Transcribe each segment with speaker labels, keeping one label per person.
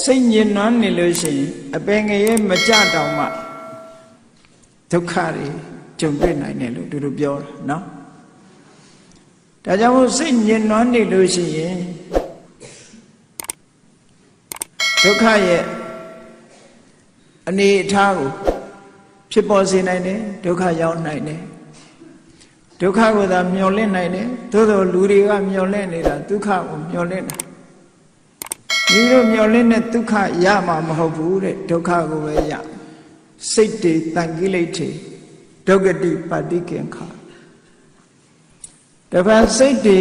Speaker 1: စိတ်ညစ်နွမ်းနေလို့ရှိရင်အပင်ငရဲမကြတောင်မှဒုက္ခတွေကြုံတွေ့နိုင်တယ်လို့သူတို့ပြောတာနော်ဒါကြောင့်စိတ်ညစ်နွမ်းနေလို့ရှိရင်ဒုက္ခရဲ့အနေအထားကိုဖြစ်ပေါ်စေနိုင်တယ်ဒုက္ခရောက်နိုင်တယ်ဒုက္ခကိုသာမျောလင့်နိုင်တယ်သို့သောလူတွေကမျောလင့်နေတာဒုက္ခကိုမျောလင့်တာဒီလိုမျောလင့်တဲ့ဒုက္ခရမှာမဟုတ်ဘူးတဲ့ဒုက္ခကိုပဲရစိတ်တွေတန်ကိလေထေဒုက္ခတိပါတိကင်္ခာတပတ်စိတ်တွေ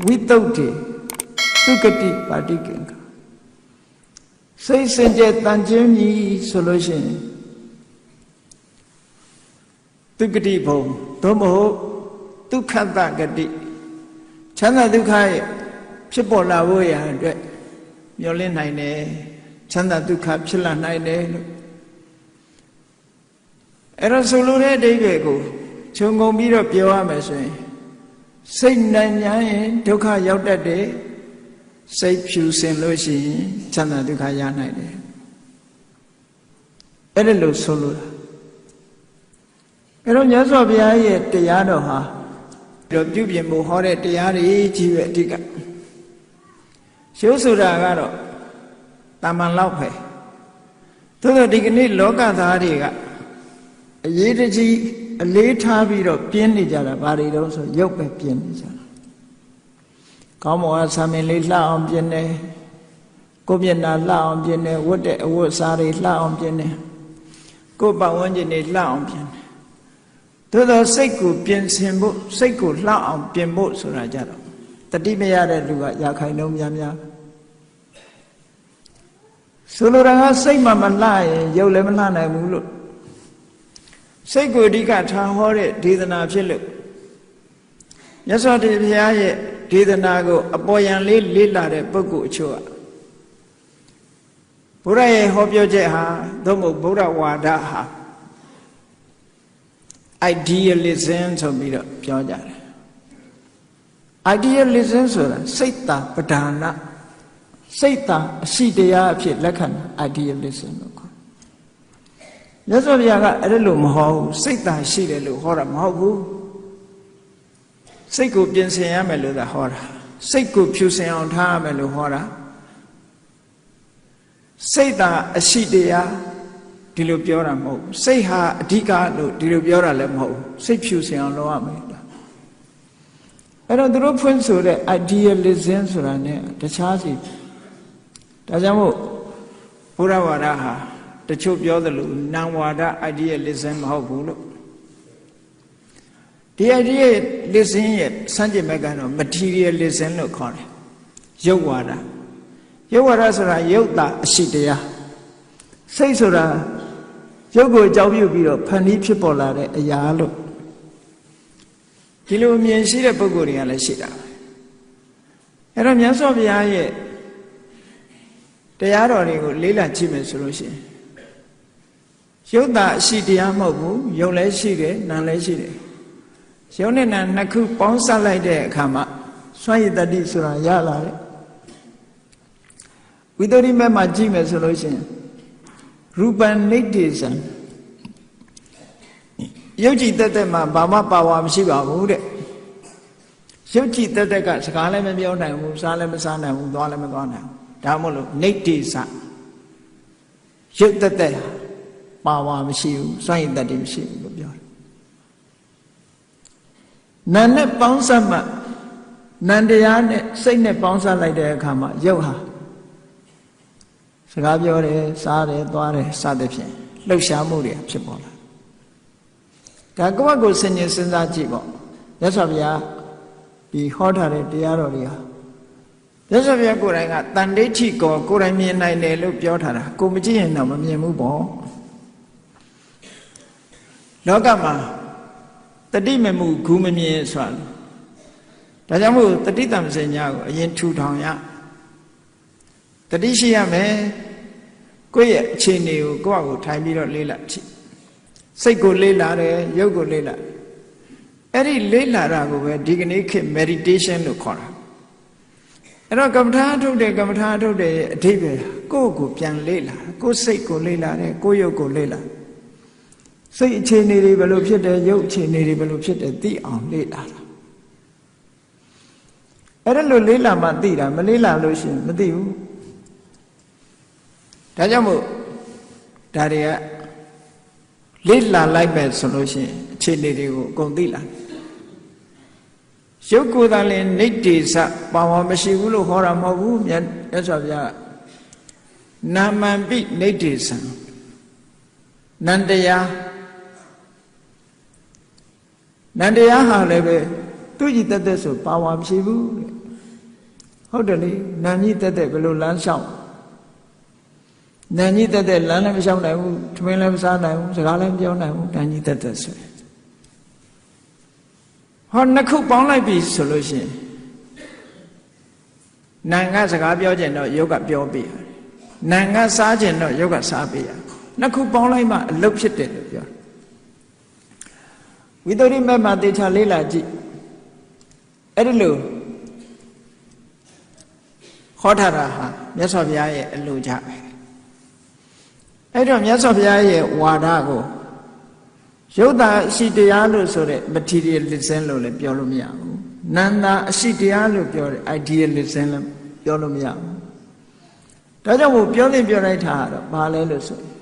Speaker 1: ဝိတုဒ္ဓေဒုက္ခတိပါတိကင်္ခာစိတ်စင်ကြယ်တန်ကျင်းပြီဆိုလို့ရှိရင်ဒုက္ခတိဘုံသို့မဟုတ်ဒုက္ခတဂတိချမ်းသာဒုက္ခရဲ့ဖြစ်ပေါ်လာဖို့ရာအတွက်မျောလင့်နိုင်တယ်ချမ်းသာဒုက္ခဖြစ်လာနိုင်တယ်လို့အဲ့တော့ဆိုလိုတဲ့အဓိပ္ပာယ်ကိုခြုံငုံပြီးတော့ပြောရမယ်ဆိုရင်စိတ်နိုင်ရင်ဒုက္ခရောက်တတ်တယ်စိတ်ဖြူစင်လို့ရှိရင်ချမ်းသာဒုက္ခရနိုင်တယ်အဲ့ဒါလို့ဆိုလိုတာအဲ့တော့မြတ်စွာဘုရားရဲ့တရားတော်ဟာတော့ပြုပြင်ဖို့ဟောတဲ့တရားတွေကြီးပဲအဓိကရှုဆိုတာကတော့တာမန်လောက်ပဲသို့တော့ဒီကနေ့လောကသားတွေကအရေးတကြီးအလေးထားပြီးတော့ပြင်းနေကြတာဘာတွေတော့ဆိုရုပ်ပဲပြင်းနေကြတာကောင်းမောကဆာမင်လေးလှအောင်ပြင်းတယ်ကိုမျက်နှာလှအောင်ပြင်းတယ်ဝတ်တဲ့အဝတ်အစားတွေလှအောင်ပြင်းတယ်ကိုပတ်ဝန်းကျင်တွေလှအောင်ပြင်းတယ်သို့သောစိတ်ကိုပြင်ဆင်ဖို့စိတ်ကိုလှအောင်ပြင်ဖို့ဆိုတာကြတော့တတိမရတဲ့လူကရာခိုင်နှုန်းများဆိုလိုတာကစိတ်မှမလှရင်ရုပ်လည်းမလှနိုင်ဘူးလို့စိတ်ကိုအဓိကထားဟောတဲ့ဒေသနာဖြစ်လို့မြတ်စွာဘုရားရဲ့ဒေသနာကိုအပေါ်ယံလေးလေ့လာတဲ့ပုဂ္ဂိုလ်အချို့ကဘုရားရဲ့ဟောပြောချက်ဟာသို့မဟုတ်ဗုဒ္ဓဝါဒဟာ idealism ဆိုပြီးတော့ပြောကြတယ် idealism ဆိုတာစိတ်တာပဓာနစိတ်တာအရှိတရားအဖြစ်လက်ခံတာ idealism လို့ခေါ်မြတ်စွာဘုရားကအဲ့လိုမဟောဘူးစိတ်တာရှိတယ်လို့ဟောတာမဟုတ်ဘူးစိတ်ကိုပြင်ဆင်ရမယ်လို့သာဟောတာစိတ်ကိုဖြူစင်အောင်ထားရမယ်လို့ဟောတာစိတ်တာအရှိတရားဒီလိုပြောတာမဟုတ်ဘူးစိတ်ဟာအဓိကလို့ဒီလိုပြောတာလည်းမဟုတ်ဘူးစိတ်ဖြူစင်အောင်လုပ်ရမယ်အဲ့တော့သူတို့ဖွင့်ဆိုတဲ့ idealism ဆိုတာ ਨੇ တခြားစီဒါကြောင့်မို့ဘုရားဝါဒဟာတချို့ပြောသလိုနံဝါဒ idealism မဟုတ်ဘူးလို့ဒီ idealism ရဲ့စံကျင်ဘက်ကတော့ materialism လို့ခေါ်တယ်ရုပ်ဝါဒဆိုတာရုပ်တာအရှိတရားစိတ်ဆိုတာရုပ်ကိုအကြောင်းပြုပြီးတော့ဖန်တီးဖြစ်ပေါ်လာတဲ့အရာလို့ဒီလိုအမြင်ရှိတဲ့ပုဂ္ဂိုလ်တွေကလည်းရှိတာပဲအဲ့တော့မြတ်စွာဘုရားရဲ့တရားတော်တွေကိုလေ့လာကြည့်မယ်ဆိုလို့ရှိရင်ရုပ်တာအရှိတရားမဟုတ်ဘူးရုပ်လည်းရှိတယ်နာမ်လည်းရှိတယ်ရုပ်နဲ့နာမ်နှစ်ခုပေါင်းစပ်လိုက်တဲ့အခါမှာစွမ်းရည်တတိဆိုတာရလာတယ်ဝိတ္တိမဲ့မှာကြည့်မယ်ဆိုလို့ရှိရင်ရူပံနိဋ္ဌိဇံရုပ်ကြည်တက်တက်မှာဘာမှပါဝါမရှိပါဘူးတဲ့ရုပ်ကြည်တက်တက်ကစကားလည်းမပြောနိုင်ဘူးစားလည်းမစားနိုင်ဘူးသွားလည်းမသွားနိုင်ဘူးဒါမှမဟုတ်နိဋ္ဌိဇံရုပ်တက်တက်ပါဝါမရှိဘူးစွန့်ရည်တတ်တယ်မရှိဘူးလို့ပြောတယ်နာမ်နဲ့ပေါင်းစပ်မှနံတရားနဲ့စိတ်နဲ့ပေါင်းစပ်လိုက်တဲ့အခါမှာရုပ်ဟာစကားပြောတယ်စားတယ်သွားတယ်စသဖြင့်လှုပ်ရှားမှုတွေဖြစ်ပေါ်လာဒါကိုယ့်ကိုယ်စဉ်းစားကြည့်ပေါ့မြတ်စွာဘုရားဒီဟောထားတဲ့တရားတော်တွေဟာမြတ်စွာဘုရားကိုယ်တိုင်ကတန်ဋိဋ္ဌိကိုယ်တိုင်မြင်နိုင်တယ်လို့ပြောထားတာကိုမကြည့်ရင်တော့မမြင်ဘူးပေါ့လောကမှာတတိမမှုဂူမမြင်ဆိုတာဒါကြောင့်မို့တတိတံစင်ညာကိုအရင်ထူထောင်ရတတိရှိရမယ်ကိုယ့်ရဲ့အခြေအနေကိုကိုယ့်အကိုထိုင်ပြီးတော့လေ့လာကြည့်စိတ်ကိုလေ့လာတယ်ရုပ်ကိုလေ့လာအဲ့ဒီလေ့လာတာကိုပဲဒီကနေ့ခေတ် meditation လို့ခေါ်တာ အဲ့တော့ကမ္မထာထုတ်တယ်အဓိပ္ပာယ်ကိုယ့်ပြန်လေ့လာကိုယ်စိတ်ကိုလေ့လာတယ်ကိုယ်ရုပ်ကိုလေ့လာစိတ်အခြေအနေတွေဘယ်လိုဖြစ်တယ်ရုပ်အခြေအနေတွေဘယ်လိုဖြစ်တယ်သိအောင်လေ့လာတာအဲ့ဒါလို့လေ့လာမှသိတာမလေ့လာလို့ရှိရင်မသိဘူးဒါကြောင့်မို့ဒါတွေကလေ့လာလိုက်ပဲဆိုလို့ရှိရင်အခြေအနေတွေကိုအကုန်သိလာရုပ်ကိုယ်သာလင်နိဋ္ဌိစပါဝါမရှိဘူးလို့ဟောတာမဟုတ်ဘူးမြတ်စွာဘုရားနာမံပိနိဋ္ဌိစံနန္တရားဟာလည်းပဲသူကြီးတက်တက်ဆိုပါဝါမရှိဘူးတဲ့ဟုတ်တယ်လေနာကြီးတက်တက်ဘယ်လိုလမ်းလျှောက်နာကြီးတက်တက်လမ်းလည်းမလျှောက်နိုင်ဘူးထမင်းလည်းမစားနိုင်ဘူးစကားလည်းမပြောနိုင်ဘူးနာကြီးတက်တက်ဆိုဟောနှစ်ခုပေါင်းလိုက်ပြီဆိုလို့ရှိရင်နာငါစကားပြောကြတော့ယုတ်ကပြောပြရတယ်နာငါစားကြတော့ယုတ်ကစားပြရနှစ်ခုပေါင်းလိုက်မှအလုတ်ဖြစ်တယ်လို့ပြောဝိသုဒ္ဓိမတ်မှာတေချာလေးလာကြည့်အဲ့ဒီလိုဟောထားတာဟာမြတ်စွာဘုရားရဲ့အလိုကြပဲအဲ့တော့မြတ်စွာဘုရားရဲ့ဝါဒကိုရုပ်သာအရှိတရားလို့ဆိုတဲ့ materialism လို့လည်းပြောလို့မရဘူးနန္တာအရှိတရားလို့ပြောတဲ့ idealism လည်းပြောလို့မရဘူးဒါကြောင့်မို့ပြောလိုက်တာကတော့ဘာလဲလို့ဆိုရင်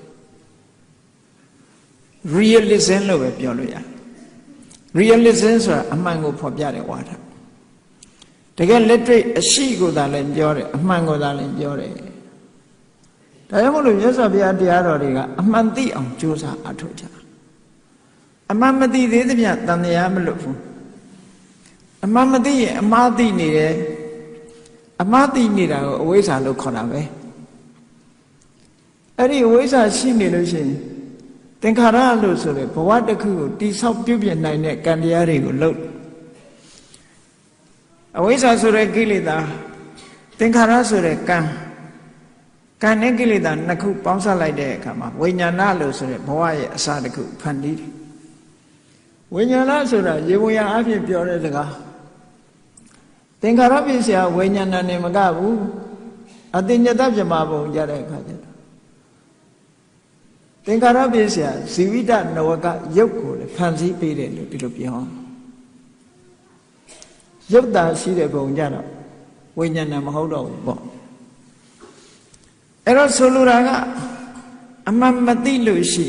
Speaker 1: realism လို့ပဲပြောလို့ရတယ် realism ဆိုတာအမှန်ကိုဖော်ပြတဲ့ဝါဒတကယ်လက်တွေ့အရှိကိုသာလည်းပြောတယ်အမှန်ကိုသာလည်းပြောတယ်ဒါကြောင့်မို့လို့မြတ်စွာဘုရားတရားတော်တွေကအမှန်သိအောင်ကြိုးစားအထောက်ကြအမှန်မသိသေးသမျှတန်တရားမလွတ်ဘူးအမှန်မသိရင်အမှားသိနေတယ်အမှားသိနေတာကိုအဝိဇ္ဇာလို့ခေါ်တာပဲအဲ့ဒီအဝိဇ္ဇာရှိနေလို့ရှိရင်သင်္ခါရလို့ဆိုတဲ့ဘဝတစ်ခုကိုတိဆောက်ပြုပြင်နိုင်တဲ့ကံတရားတွေကိုလုပ်အဝိဇ္ဇာဆိုတဲ့ကိလေသာသင်္ခါရဆိုတဲ့ကံနဲ့ကိလေသာနှစ်ခုပေါင်းစပ်လိုက်တဲ့အခါမှာဝိညာဏလို့ဆိုတဲ့ဘဝရဲ့အစတစ်ခုဖန်တီးတယ်ဝိညာဏဆိုတာရေဝင်ရအဖြစ်ပြောတဲ့စကားသင်္ခါရပစ္စယဝိညာဏနဲ့မကဘူးအတိညတပြမဘုံကြတဲ့အခါကျတော့သင်္ခါရပစ္စယဇီဝိတနဝကရုပ်ကိုလည်းဖန်ဆည်းပေးတယ်လို့ဒီလိုပြောရုပ်တာရှိတဲ့ဘုံကြတော့ဝိညာဏမဟုတ်တော့ဘူးပေါ့အဲ့တော့ဆိုလိုတာကအမှန်မသိလို့ရှိ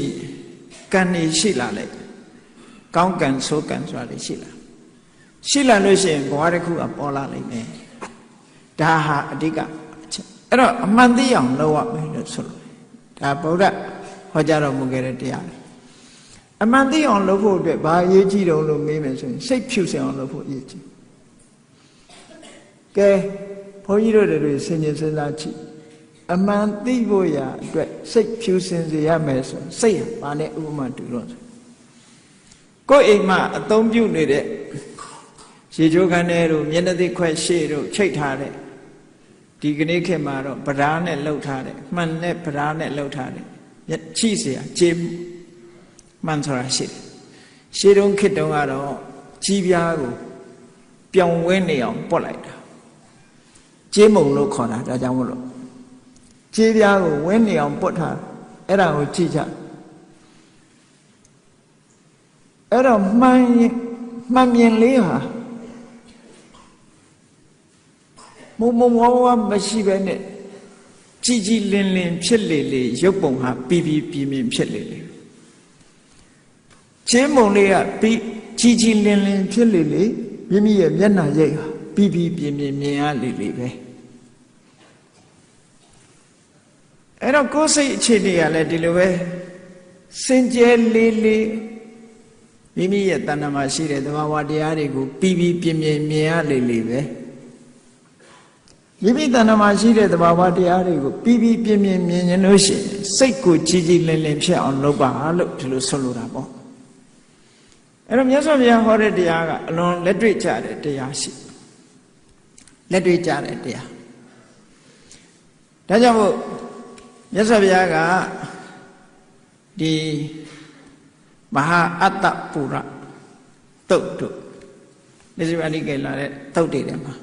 Speaker 1: ကံနေရှိလာလိုက်ကောင်းကံဆိုးကံဆိုတာရှိလာလို့ရှိရင်ဘဝတစ်ခုကပေါ်လာလိမ့်မယ်ဒါဟာအဓိကအချက်အဲ့တော့အမှန်သိအောင်လုပ်ရမယ်လို့ဆိုလို့ဒါဗုဒ္ဓဟောကြားတော်မူခဲ့တဲ့တရားအမှန်သိအောင်လုပ်ဖို့အတွက်ဘာအရေးကြီးတုံးလို့မေးမယ်ဆိုရင်စိတ်ဖြူစင်အောင်လုပ်ဖို့အရေးကြီးကဲဘုန်းကြီးတို့တွေဆင်ခြင်စဉ်းစားကြည့်အမှန်သိဖို့ရာအတွက်စိတ်ဖြူစင်စေရမယ်ဆိုစိတ်ဟာဘာနဲ့ဥပမာတူတော့ကိုယ်အိမ်မှာအသုံးပြုနေတဲ့ရေချိုးခန်းထဲတို့မျက်နှာသစ်ခွက်ရှေ့တို့ချိတ်ထားတဲ့ဒီကနေ့ခေတ်မှာတော့ပဓာနဲ့လှုပ်ထားတဲ့မှန်နဲ့ပဓာနဲ့လှုပ်ထားတဲ့ချိเสียကြေးမှန်ဆိုတာရှိတယ်ရှေ့တုန်းခေတ်တုန်းကတော့ကြီးပြားကိုပြောင်းဝဲနေအောင်ပုတ်လိုက်တာကြေးမုံလို့ခေါ်တာဒါကြောင့်မလို့ကြေးပြားကိုဝဲနေအောင်ပုတ်ထားအဲ့ဒါကိုကြည့်ကြအဲ့တော့မှန်မြင်လေးဟာမုံဝါမရှိပဲနဲ့ကြည်ကြည်လင်လင်ဖြစ်လေရုပ်ပုံဟာပြင်းပြင်းဖြစ်လေချင်းမုံလေးကကြည်ကြည်လင်လင်ဖြစ်လေမိမိရဲ့မျက်နှာရိပ်ဟာပြင်းပြင်းမြင်ရလေပဲအဲ့တော့ကိုယ်စိတ်အခြေအနေကလည်းဒီလိုပဲစင်ကြယ်လေးမိမိရဲ့တဏ္ဍာမှာရှိတဲ့သဘာဝတရားတွေကိုပြင်းပြင်းမြင်ရလေပဲမိမိတဏ္ဍာမှာရှိတဲ့သဘာဝတရားတွေကိုပြင်းပြင်းမြင်ရင်လို့ရှိရင်စိတ်ကိုကြည်ကြည်လင်လင်ဖြစ်အောင်လုပ်ပါလို့ဒီလိုဆိုလိုတာပေါ့အဲ့တော့မြတ်စွာဘုရားဟောတဲ့တရားကအလွန်လက်တွေ့ကျတဲ့တရားရှိလက်တွေ့ကျတဲ့တရားဒါကြောင့်မို့မြတ်စွာဘုရားကဒီမဟာအတ္တပုရတုတ်တို့မြတ်စွာဘုရားနိကေလာတဲ့တုတ်တွေထဲမှာ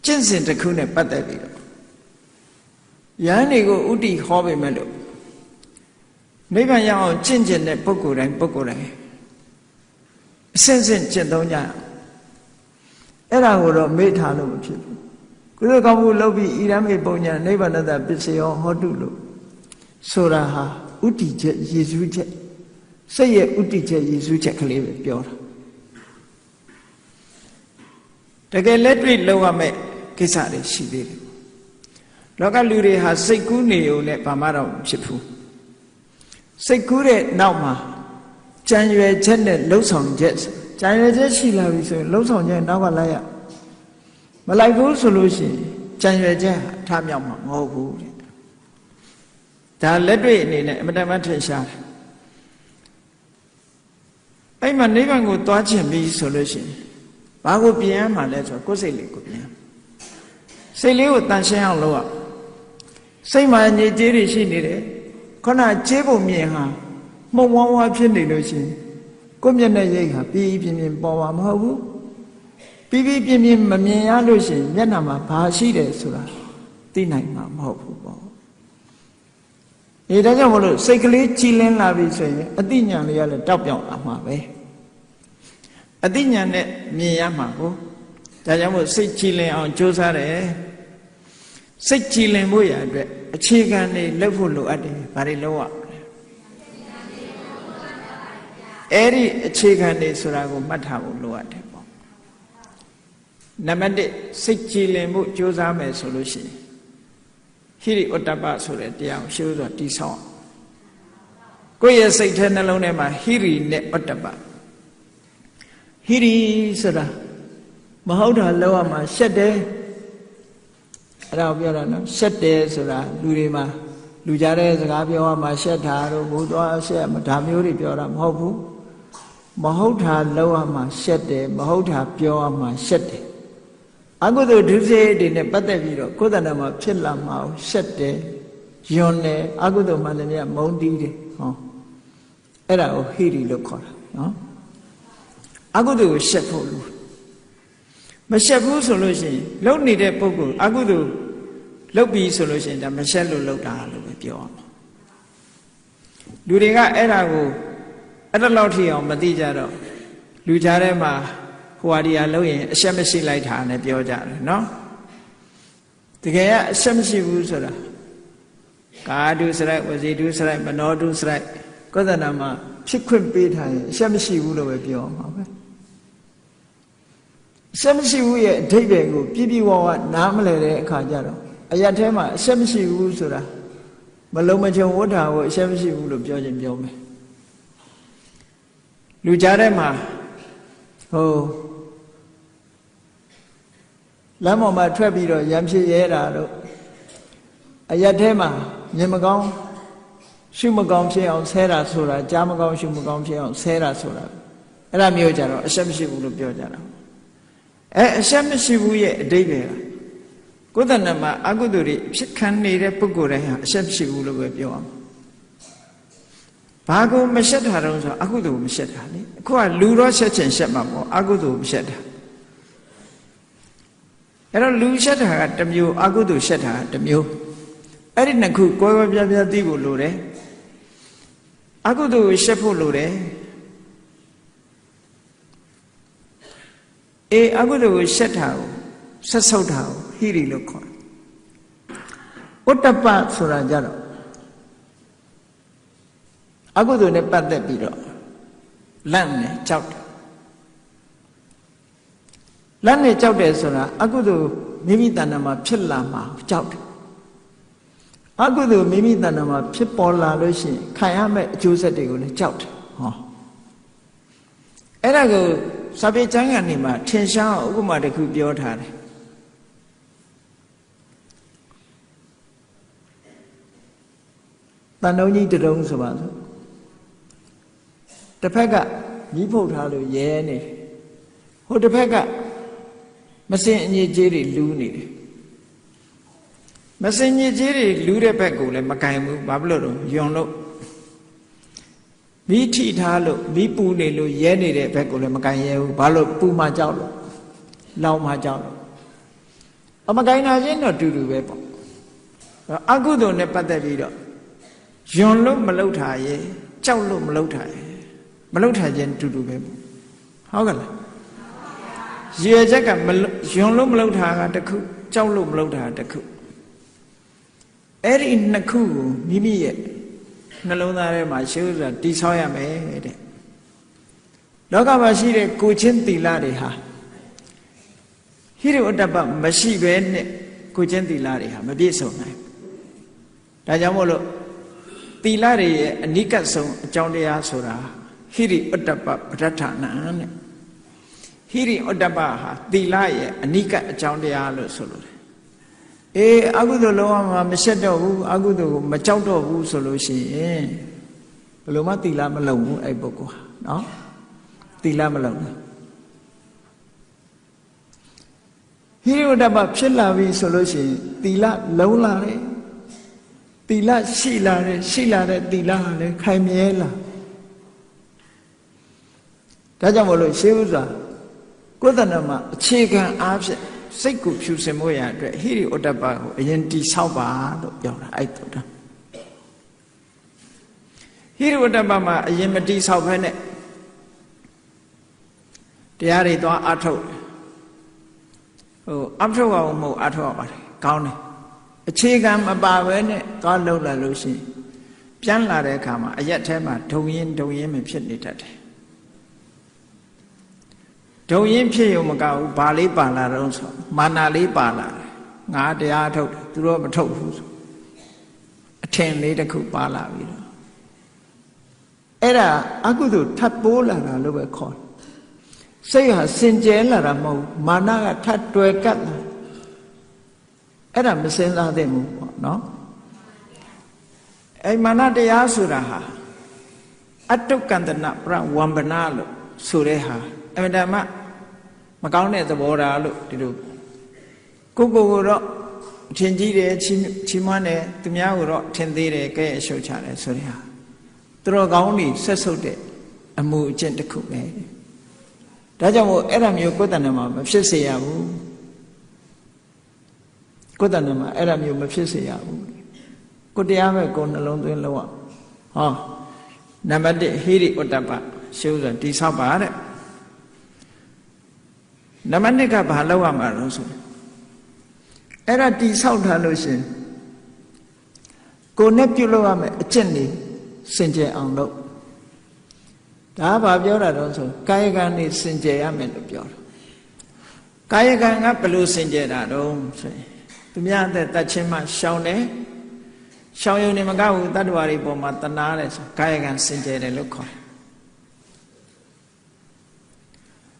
Speaker 1: ကျင့်စဉ်တစ်ခုနဲ့ပတ်သက်ပြီးတော့ယဟန်တွေကိုဥတီဟောပေမဲ့လို့နိဗ္ဗာန်ရောက်အောင်ကျင့်ကျင်တဲ့ပုဂ္ဂိုလ်တိုင်းအစဉ်စဉ်ကျင့်သုံးကြအဲ့ဒါကိုတော့မေ့ထားလို့မဖြစ်ဘူးကုသိုလ်ကောင်းမှုလုပ်ပြီးဣရမေပုံညာနိဗ္ဗာန်တပစ္စယောဟောတုလို့ဆိုတာဟာဥတီချက်ရည်စူးချက်စိတ်ရဲ့ဥတီချက်ရည်စူးချက်ကလေးပဲပြောတာတကယ်လက်တွေ့လုပ်ရမယ့်ကိစ္စတွေရှိသေးတယ်လောကလူတွေဟာစိတ်ကူးနေုံနဲ့ဘာမှတော့ဖြစ်ဘူးစိတ်ကူးတဲ့နောက်မှာကြံရွယ်ချက်နဲ့လှုပ်ဆောင်ချက်ကြံရွယ်ချက်ရှိလာပြီဆိုရင်လှုပ်ဆောင်ချက်နောက်ကလိုက်ရမလိုက်ဘူးဆိုလို့ရှိရင်ကြံရွယ်ချက်အထမြောက်မှာမဟုတ်ဘူးတဲ့ဒါလက်တွေ့အနေနဲ့အမတန်မှထင်ရှားတယ်အဲ့မှာနိဗ္ဗာန်ကိုသွားခြင်းပြီးဆိုလို့ရှိရင်ဘာကိုပြင်ရမှာလဲဆိုတော့ကိုယ်စိတ်လေးကိုပြင်စိတ်လေးကိုတန်ရှင်းအောင်လုပ်ရစိတ်မှာညစ်ကြေးတွေရှိနေတယ်ခဏကြေးပုံမြင်ဟာမှုံဝါးဝါးဖြစ်နေလို့ရှိရင်ကိုယ့်မျက်နှာရိပ်ဟာပြီးပြင်းပြင်းပေါ်မှာမဟုတ်ဘူးပြီးပြင်းပြင်းမမြင်ရလို့ရှိရင်မျက်နှာမှာဘာရှိတယ်ဆိုတာသိနိုင်မှာမဟုတ်ဘူးပေါ့ဒါကြောင့်မလို့စိတ်ကလေးကြည်လင်းလာပြီဆိုရင်အသိဉာဏ်လေးကလည်းတောက်ပြောင်လာမှာပဲအသိဉာဏ်နဲ့မြင်ရမှာကိုဒါကြောင့်မို့စိတ်ကြည်လင်အောင်ကြိုးစားတယ်စိတ်ကြည်လင်ဖို့ရအတွက်အခြေခံတွေလုပ်ဖို့လိုအပ်တယ်ဘာတွေလုပ်ရအဲ့ဒီအခြေခံတွေဆိုတာကိုမှတ်ထားဖို့လိုအပ်တယ်ပေါ့နံပါတ်1စိတ်ကြည်လင်ဖို့ကြိုးစားမယ်ဆိုလို့ရှိရင်ဟိရိဩတ္တပဆိုတဲ့တရားကိုရှင်းစွာတိဆောက်ကိုယ့်ရဲ့စိတ်ထဲနှလုံးထဲမှာဟိရိနဲ့ဩတ္တပဟိရိဆိုတာမဟုတ်တာလောက်ရမှာရှက်တယ်အဲ့ဒါကိုပြောတာနော်ရှက်တယ်ဆိုတာလူတွေမှာလူကြတဲ့စကားပြောရမှာရှက်တာတို့ဘိုးသွားရှက်ဒါမျိုးတွေပြောတာမဟုတ်ဘူးမဟုတ်တာလောက်ရမှာရှက်တယ်မဟုတ်တာပြောရမှာရှက်တယ်အကုသိုလ်ဒုစရိုက်တွေနဲ့ပတ်သက်ပြီးတော့ကိုယ်တဏ္ဍာမှာဖြစ်လာမှာရှက်တယ်ယွန်းတယ်အကုသိုလ်မှလည်းမုန်းတီးတယ်ဟောအဲ့ဒါကိုဟိရိလို့ခေါ်တာနော်အကုသိုလ်ကိုရှက်ဖို့လို့မရှက်ဘူးဆိုလို့ရှိရင်လုံနေတဲ့ပုဂ္ဂိုလ်အကုသိုလ်လုပ်ပြီးဆိုလို့ရှိရင်ဒါမရှက်လို့လုပ်တာလို့ပဲပြောအောင်လူတွေကအဲ့ဒါကိုအဲ့ဒါလောက်ထိအောင်မသိကြတော့လူကြားထဲမှာဟိုဟာဒီဟာလုပ်ရင်အရှက်မရှိလိုက်တာနဲ့ပြောကြတယ်နော်တကယ်ကအရှက်မရှိဘူးဆိုတာကာဒုစရိုက်ဝစီဒုစရိုက်မနောဒုစရိုက်ကောသနာမှာဖြစ်ခွင့်ပေးထားရင်အရှက်မရှိဘူးလို့ပဲပြောမှာပဲအရှက်မရှိဘူးရဲ့အဓိပ္ပာယ်ကိုပြည့်ပြည့်ဝဝနားမလည်တဲ့အခါကျတော့အရာထဲမှာအရှက်မရှိဘူးဆိုတာမလုံးမချုံဝဋ္ဌာကိုအရှက်မရှိဘူးလို့ပြောခြင်းပြောမယ်လူကြားထဲမှာဟိုလမ်းပေါ်မှာထွက်ပြီးတော့ရံဖြစ်ရဲတာတို့အရာထဲမှာမြင်မကောင်းရှုမကောင်းဖြစ်အောင်ဆဲတာဆိုတာကြားမကောင်းရှုမကောင်းဖြစ်အောင်ဆဲတာဆိုတာအဲ့ဒါမျိုးကြတော့အရှက်မရှိဘူးလို့ပြောကြတာအရှက်မရှိဘူးရဲ့အဓိပ္ပာယ်ကကိုယ်တဏ္ဍာမှာအကုသိုလ်တွေဖြစ်ခံနေတဲ့ပုဂ္ဂိုလ်တိုင်းဟာအရှက်မရှိဘူးလို့ပဲပြောအောင်ဘာကိုမရှက်တာတော့ဆိုအကုသိုလ်ကိုမရှက်တာလေအခုကလူတော့ရှက်ချင်ရှက်မှာပေါ့အကုသိုလ်ကိုမရှက်တာအဲ့တော့လူရှက်တာကတစ်မျိုးအကုသိုလ်ရှက်တာကတစ်မျိုးအဲ့ဒီနှစ်ခုကွဲကွဲပြားပြားသိဖို့လိုတယ်အကုသိုလ်ကိုရှက်ဖို့လိုတယ်အကုသိုလ်ကိုရှက်တာကိုဆက်ဆုပ်တာကိုဟိရိလို့ခေါ်တယ်ဥတ္တပဆိုတာကြတော့အကုသိုလ်နဲ့ပတ်သက်ပြီးတော့လန့်နေကြောက်တယ်လန့်နေကြောက်တယ်ဆိုတာအကုသိုလ်မိမိတဏ္ဍာမှာဖြစ်လာမှာကြောက်တယ်အကုသိုလ်မိမိတဏ္ဍာမှာဖြစ်ပေါ်လာလို့ရှိရင်ခံရမယ့်အကျိုးဆက်တွေကိုလည်းကြောက်တယ်ဟောအဲ့ဒါကိုစာပေကျမ်းဂန်တွေမှာထင်ရှားဥပမာတစ်ခုပြောထားတယ်တန်တုံးကြီးတုံးဆိုပါစို့တစ်ဖက်ကမြီးဖုတ်ထားလို့ရဲနေဟိုတစ်ဖက်ကမစင်အညစ်ကြေးတွေလူးနေတယ်မစင်ညစ်ကြေးတွေလူးတဲ့ဘက်ကိုလည်းမကင်ဘူးဘာဖြစ်လို့တော့ယွန်လို့မိထိထားလို့မိပူနေလို့ရဲနေတဲ့ဘက်ကိုလည်းမကင်ရဲဘူးဘာလို့ပူမှကြောက်လို့လောင်မှကြောက်လို့ အမကိုင်းနာချင်းတော့တူတူပဲပေါ့အကုသိုလ်နဲ့ပတ်သက်ပြီးတော့ယွန်လို့မလုပ်တာရဲ့ကြောက်လို့မလုပ်တာရဲ့မလုပ်တာချင်းတူတူပဲပေါ့ဟုတ်ကဲ့လားရည်ချက်ကယွန်လို့မလုပ်တာကတစ်ခုကြောက်လို့မလုပ်တာတစ်ခုအဲ့ဒီနှစ်ခုကိုမိမိရဲ့နှလုံးသားထဲမှာရှေးဥစွာတည်ဆောက်ရမယ်တဲ့လောကမှာရှိတဲ့ကိုချင်းသီလတွေဟာဟိရိဝတ္တပမရှိဘဲနဲ့ကိုချင်းသီလတွေဟာမပြည့်စုံနိုင်ဒါကြောင့်မို့လို့သီလတွေရဲ့အနိကဆုံးအကြောင်းတရားဆိုတာဟိရိဝတ္တပပဋ္ဌာနံတဲ့ဟိရိဝတ္တပဟာသီလရဲ့အနိကအကြောင်းတရားလို့ဆိုလို့တယ်အေးအကုသိုလ်လုံးဝမရှက်တော့ဘူးအကုသိုလ်ကိုမကြောက်တော့ဘူးဆိုလို့ရှိရင်ဘယ်လိုမှသီလမလုံဘူးအဲ့ပုဂ္ဂိုလ်ဟာနော်သီလမလုံဘူးဟိရိဝတ္တပဖြစ်လာပြီဆိုလို့ရှိရင်သီလလုံလာတယ်သီလရှိလာတယ်ရှိလာတဲ့သီလဟာလည်းခိုင်မြဲလာဒါကြောင့်မလို့ရှေးဥစွာကိုယ်တဏ္ဍမှာအခြေခံအားဖြင့်စိတ်ကိုဖြူစင်မှုရအတွက်ဟိရိဝတ္တပကိုအရင်တိဆောက်ပါလို့ပြောတာအဲ့တော့ဟိရိဝတ္တပမှာအရင်မတိဆောက်ဘဲနဲ့တရားတွေသွားအထုတ်အထုတ်အောင်မဟုတ်အထုတ်ရပါတယ်ကောင်းတယ်အခြေခံမပါဘဲနဲ့သွားလှုပ်လာလို့ရှိရင်ပြန်လာတဲ့အခါမှာအရက်ထဲမှာဒုံရင်မဖြစ်နေတတ်တယ်ဒုံရင်ဖြစ်ရုံမကဘူးဘာလေးပါလာတော့ဆိုမာနာလေးပါလာတယ်ငါတရားထုတ်တယ်သူတို့မထုတ်ဘူးဆိုအထင်လေးတစ်ခုပါလာပြီတော့အဲ့ဒါအကုသိုလ်ထပ်ပိုးလာတာလို့ပဲခေါ်တယ်စိတ်ဟာစင်ကြဲလာတာမဟုတ်မာနကထပ်တွယ်ကပ်လာအဲ့ဒါမစင်စားသင့်ဘူးပေါ့နော်အဲ့မာနတရားဆိုတာဟာအတုကန္တနာပရဝံပနာလို့ဆိုတဲ့ဟာအမှန်တမ်းမကောင်းတဲ့သဘောထားလို့ဒီလိုကိုတော့ထင်ကြီးတယ်ချီးမွမ်းတယ်သူများကိုတော့ထင်သေးတယ်ကဲအရှုပ်ချတယ်ဆိုတဲ့ဟာသူတော်ကောင်းတွေဆက်ဆုပ်တဲ့အမှုအကျင့်တစ်ခုပဲဒါကြောင့်မို့အဲ့ဒါမျိုးကိုယ်တဏ္ဍမှာမဖြစ်စေရဘူးကိုယ်တဏ္ဍမှာအဲ့ဒါမျိုးမဖြစ်စေရဘူးကိုတရားပဲကိုနှလုံးသွင်းလို့ဟောနံပါတ်1ဟိရိဝတ္တပရှုဆိုတိဆောက်ပါတဲ့နံပါတ်2ကဘာလောက်ရမှာလို့ဆိုအဲ့ဒါတိဆောက်ထားလို့ရှင်ကိုနဲ့ပြုလုပ်ရမယ်အကျင့်တွေစင်ကြယ်အောင်လုပ်ဒါဘာပြောတာတော့ဆိုကာယကံနေစင်ကြယ်ရမယ်လို့ပြောတာကာယကံကဘယ်လိုစင်ကြယ်တာတော့ဆိုရင်သူများအသက်တတ်ချင်းမှရှောင်တယ်ရှောင်ရုံနဲ့မကဘူးတတ္တဝါတွေပေါ်မှာတနာတယ်ဆိုကာယကံစင်ကြယ်တယ်လို့ခေါ်တယ်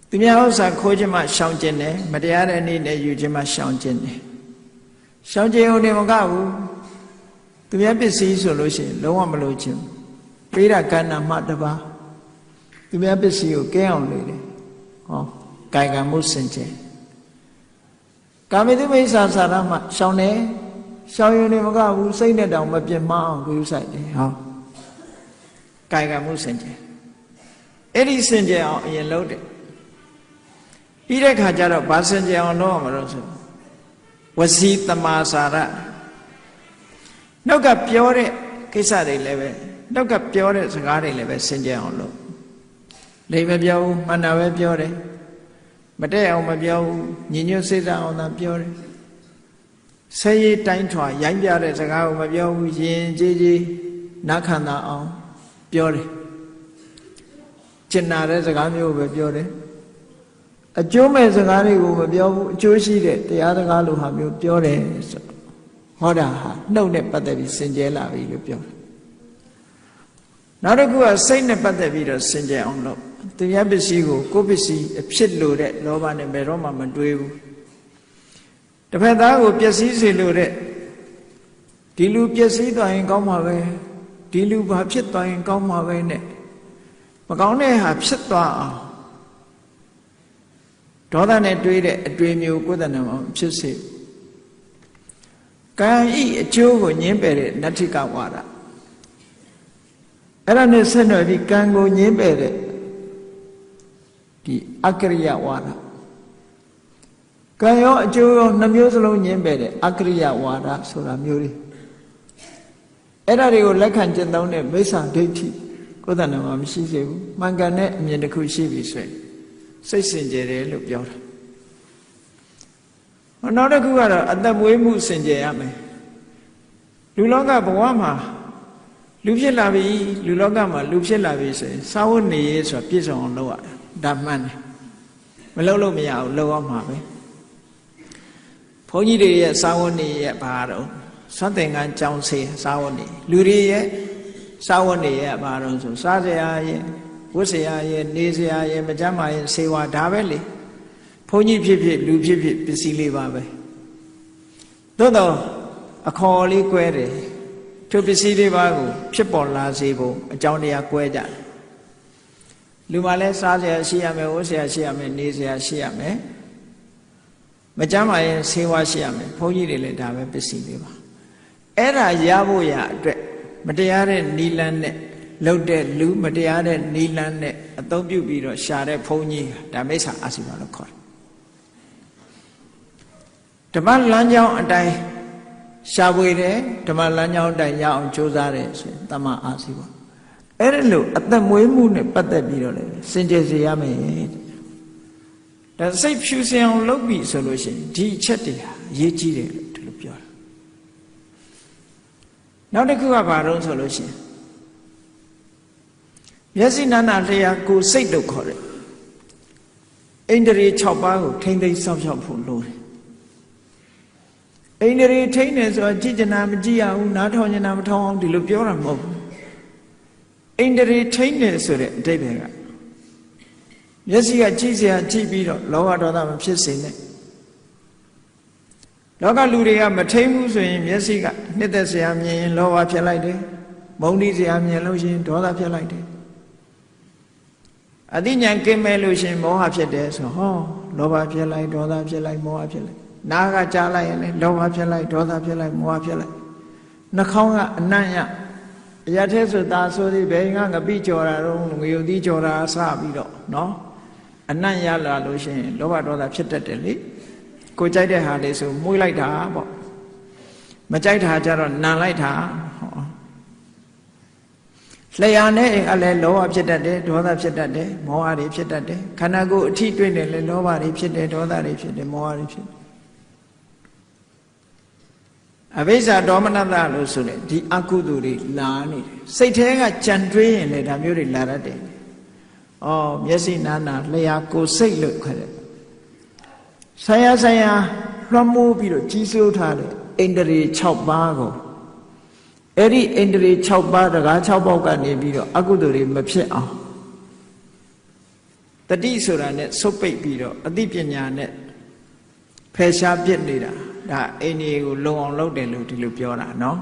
Speaker 1: သူများဥစ္စာခိုးခြင်းမှရှောင်ခြင်းတယ်မတရားတဲ့နေ့နဲ့ယူခြင်းမှရှောင်ခြင်းတယ်ရှောင်ခြင်းုံနဲ့မကဘူးသူများပစ္စည်းဆိုလို့ရှိရင်လုံးဝမလိုချင်ပေးတာကဏ္ဍမှတပါသူများပစ္စည်းကိုကဲအောင်လေတယ်ဟောကာယကံမှုစင်ကြယ်ကာမိတုမိစ္ဆာစာရမှရှောင်တယ်ရှောင်ရုံနဲ့မကဘူးစိတ်နဲ့တောင်မပြတ်မအောင်ဂရုစိုက်တယ်ဟောကာယကံမှုစင်ကြယ်အဲ့ဒီစင်ကြယ်အောင်အရင်လုပ်တယ်ပြီးတဲ့ခါကျတော့ဘာစင်ကြယ်အောင်လုပ်ရမှာလို့ဆိုဝစီတမာစာရနှုတ်ကပြောတဲ့ကိစ္စတွေလည်းပဲနှုတ်ကပြောတဲ့စကားတွေလည်းပဲစင်ကြယ်အောင်လုပ်လိမ့်မပြောဘူးမှန်တာပဲပြောတယ်မတည့်အောင်မပြောဘူးညီညွတ်စိတ်ဓာတ်အောင်သာပြောတယ်ဆဲရည်တိုင်းထွာရိုင်းပြတဲ့စကားကိုမပြောဘူးယဉ်ကျေးကျေးနားခံတာအောင်ပြောတယ်ကျင်နာတဲ့စကားမျိုးပဲပြောတယ်အကျိုးမဲ့စကားတွေကိုမပြောဘူးအကျိုးရှိတဲ့တရားစကားလိုဟာမျိုးပြောတယ်ဆိုဟောတာဟာနှုတ်နဲ့ပတ်သက်ပြီးစင်ကြဲလာပြီလို့ပြောတယ်နောက်တစ်ခုကစိတ်နဲ့ပတ်သက်ပြီးတော့စင်ကြယ်အောင်လုပ်သူများပစ္စည်းကိုကိုယ်ပစ္စည်းအဖြစ်လို့တဲ့လောဘနဲ့ဘယ်တော့မှမတွေးဘူးတစ်ဖက်သားကိုပျက်စီးစေလို့တဲ့ဒီလူပျက်စီးသွားရင်ကောင်းမှာပဲဒီလူဘာဖြစ်သွားရင်ကောင်းမှာပဲနဲ့မကောင်းတဲ့ဟာဖြစ်သွားအောင်ဒေါသနဲ့တွေးတဲ့အတွေ့မျိုးကိုယ်တဏ္ဍမှာဖြစ်စေကံဤအကျိုးကိုညှင်းပယ်တဲ့နတ္ထိကဝါဒအဲ့ဒါနဲ့ဆက်နွယ်ပြီးကံကိုညှင်းပယ်တဲ့ဒီအကရိယဝါဒ ကံရောအကျိုးရောနှမျိုးစလုံးညင်းပယ်တဲ့အကရိယဝါဒဆိုတာမျိုးတွေအဲ့ဒါတွေကိုလက်ခံကျင့်သုံးတဲ့မိစ္ဆာဒိဋ္ဌိကိုယ်တဏ္ဍာမှာမရှိစေဘူးမှန်ကန်တဲ့အမြင်တစ်ခုရှိပြီဆိုရင်စိတ်စင်ကြယ်တယ်လို့ပြောတာနောက်တစ်ခုကတော့အသက်မွေးမှုစင်ကြယ်ရမယ်လူလောကဘဝမှာလူဖြစ်လာပြီလူလောကမှာလူဖြစ်လာပြီဆိုရင်စာဝတ်နေရေးဆိုတာပြည့်စုံအောင်လုပ်ရတာဒါမှန်တယ်မလုပ်လို့မရဘူးလုပ်ရမှာပဲဘုန်းကြီးတွေရဲ့စာဝတ်နေရဲ့ဘာတော့သွတ်သင်္ကန်းကြောင်းစေစာဝတ်နေလူတွေရဲ့စာဝတ်နေရဲ့ဘာတော့ဆိုစားစရာရဲ့ဝတ်စရာရဲ့နေစရာရဲ့မကြမ်းမာရဲ့စေဝါဒါပဲလေဘုန်းကြီးဖြစ်ဖြစ်လူဖြစ်ဖြစ်ပစ္စည်းလေးပါပဲသို့တော့အခေါ်လေးကွဲတယ်သူပစ္စည်းလေးပါကိုဖြစ်ပေါ်လာစေဖို့အကြောင်းတရားကွဲကြတယ်လူမှလည်းစားစရာရှိရမယ်ဝတ်စရာရှိရမယ်နေစရာရှိရမယ်မကြမ်းမာရင်ဆေးဝါးရှိရမယ်ဘုန်းကြီးတွေလည်းဒါပဲပစ္စည်းလေးပါအဲ့ဒါရဖို့ရအတွက်မတရားတဲ့နီလန်းနဲ့လှုပ်တဲ့လူမတရားတဲ့နီလန်းနဲ့အသုံးပြုပြီးတော့ရှာတဲ့ဘုန်းကြီးဒါမိစ္ဆာအာစီဝါလို့ခေါ်တယ်ဓမ္မလမ်းကြောင်းအတိုင်းရှာဖွေတယ်ဓမ္မလမ်းကြောင်းအတိုင်းရအောင်ကြိုးစားတယ်ဆိုရင်တမ္မာအာစီဝါအဲ့ဒါလို့အသက်မွေးမှုနဲ့ပတ်သက်ပြီးတော့လည်းစင်ကြယ်စေရမယ်ဒါစိတ်ဖြူစင်အောင်လုပ်ပြီဆိုလို့ရှိရင်ဒီအချက်တွေဟာအရေးကြီးတယ်လို့ဒီလိုပြောတာနောက်တစ်ခုကဘာလို့ဆိုလို့ရှိရင်မျက်စိနာနာလျှာကိုယ်စိတ်လို့ခေါ်တယ်အိန္ဒြေ6ပါးကိုထိမ့်သိမ်းစောင့်ရှောက်ဖို့လိုတယ်အိန္ဒြေထိမ့်တယ်ဆိုတော့ကြည်ကျင်တာမကြည့်ရဘူးနားထောင်ကျင်တာမထောင်အောင်ဒီလိုပြောတာမဟုတ်ဘူးအိန္ဒြေထိမ့်တယ်ဆိုတဲ့အဓိပ္ပာယ်ကမျက်စိကကြည့်เสียကြည့်ပြီးတော့လောဘဒေါသမဖြစ်စေနဲ့လောကလူတွေကမထိမ့်ဘူးဆိုရင်မျက်စိကနှစ်သက်เสียမြင်ရင်လောဘဖြစ်လိုက်တယ်မုန်းတိเสียမြင်လို့ရှိရင်ဒေါသဖြစ်လိုက်တယ်အသိဉာဏ်ကင်းမဲ့လို့ရှိရင်မောဟဖြစ်တယ်ဆိုဟောလောဘဖြစ်လိုက်ဒေါသဖြစ်လိုက်မောဟဖြစ်လိုက်နားကကြားလိုက်ရင်လည်းလောဘဖြစ်လိုက်ဒေါသဖြစ်လိုက်မောဟဖြစ်လိုက်နှာခေါင်းကအနံ့ရအရာထဲဆိုတာဆိုသည်ဘယ်ငါငပိကြော်တာတော့ငရုတ်သီးကြော်တာစပြီးတော့နော်အနံ့ရလာလို့ရှိရင်လောဘဒေါသဖြစ်တတ်တယ်လေကိုကြိုက်တဲ့ဟာလေးဆိုမှုလိုက်တာပေါ့မကြိုက်တာကြတော့နံလိုက်တာဟောလျှာနဲ့အလည်းလောဘဖြစ်တတ်တယ်ဒေါသဖြစ်တတ်တယ်မောဟတွေဖြစ်တတ်တယ်ခန္ဓာကိုယ်အထိတွေ့နေလေလောဘတွေဖြစ်တယ်ဒေါသတွေဖြစ်တယ်မောဟတွေဖြစ်တယ်အဘိဇ္ဇာဒေါမနတလို့ဆိုလေဒီအကုသိုလ်တွေလာနေတယ်စိတ်ထဲကကြံတွေးရင်လေဒါမျိုးတွေလာတတ်တယ်ဩမျက်စိနာနာလျှာကိုယ်စိတ်လို့ခေါ်တယ်ဆရာဆရာလွှမ်းမိုးပြီးတော့ကြီးစိုးထားတဲ့အိန္ဒြေ6ပါးကိုအဲ့ဒီအိန္ဒြေ6ပါးတကား6ပေါက်ကနေပြီးတော့အကုသိုလ်တွေမဖြစ်အောင်တတိဆိုတာနဲ့ဆုတ်ပိတ်ပြီးတော့အသိပညာနဲ့ဖယ်ရှားပြစ်နေတာဒါအိန္ဒြေကိုလုံအောင်လုပ်တယ်လို့ဒီလိုပြောတာနော်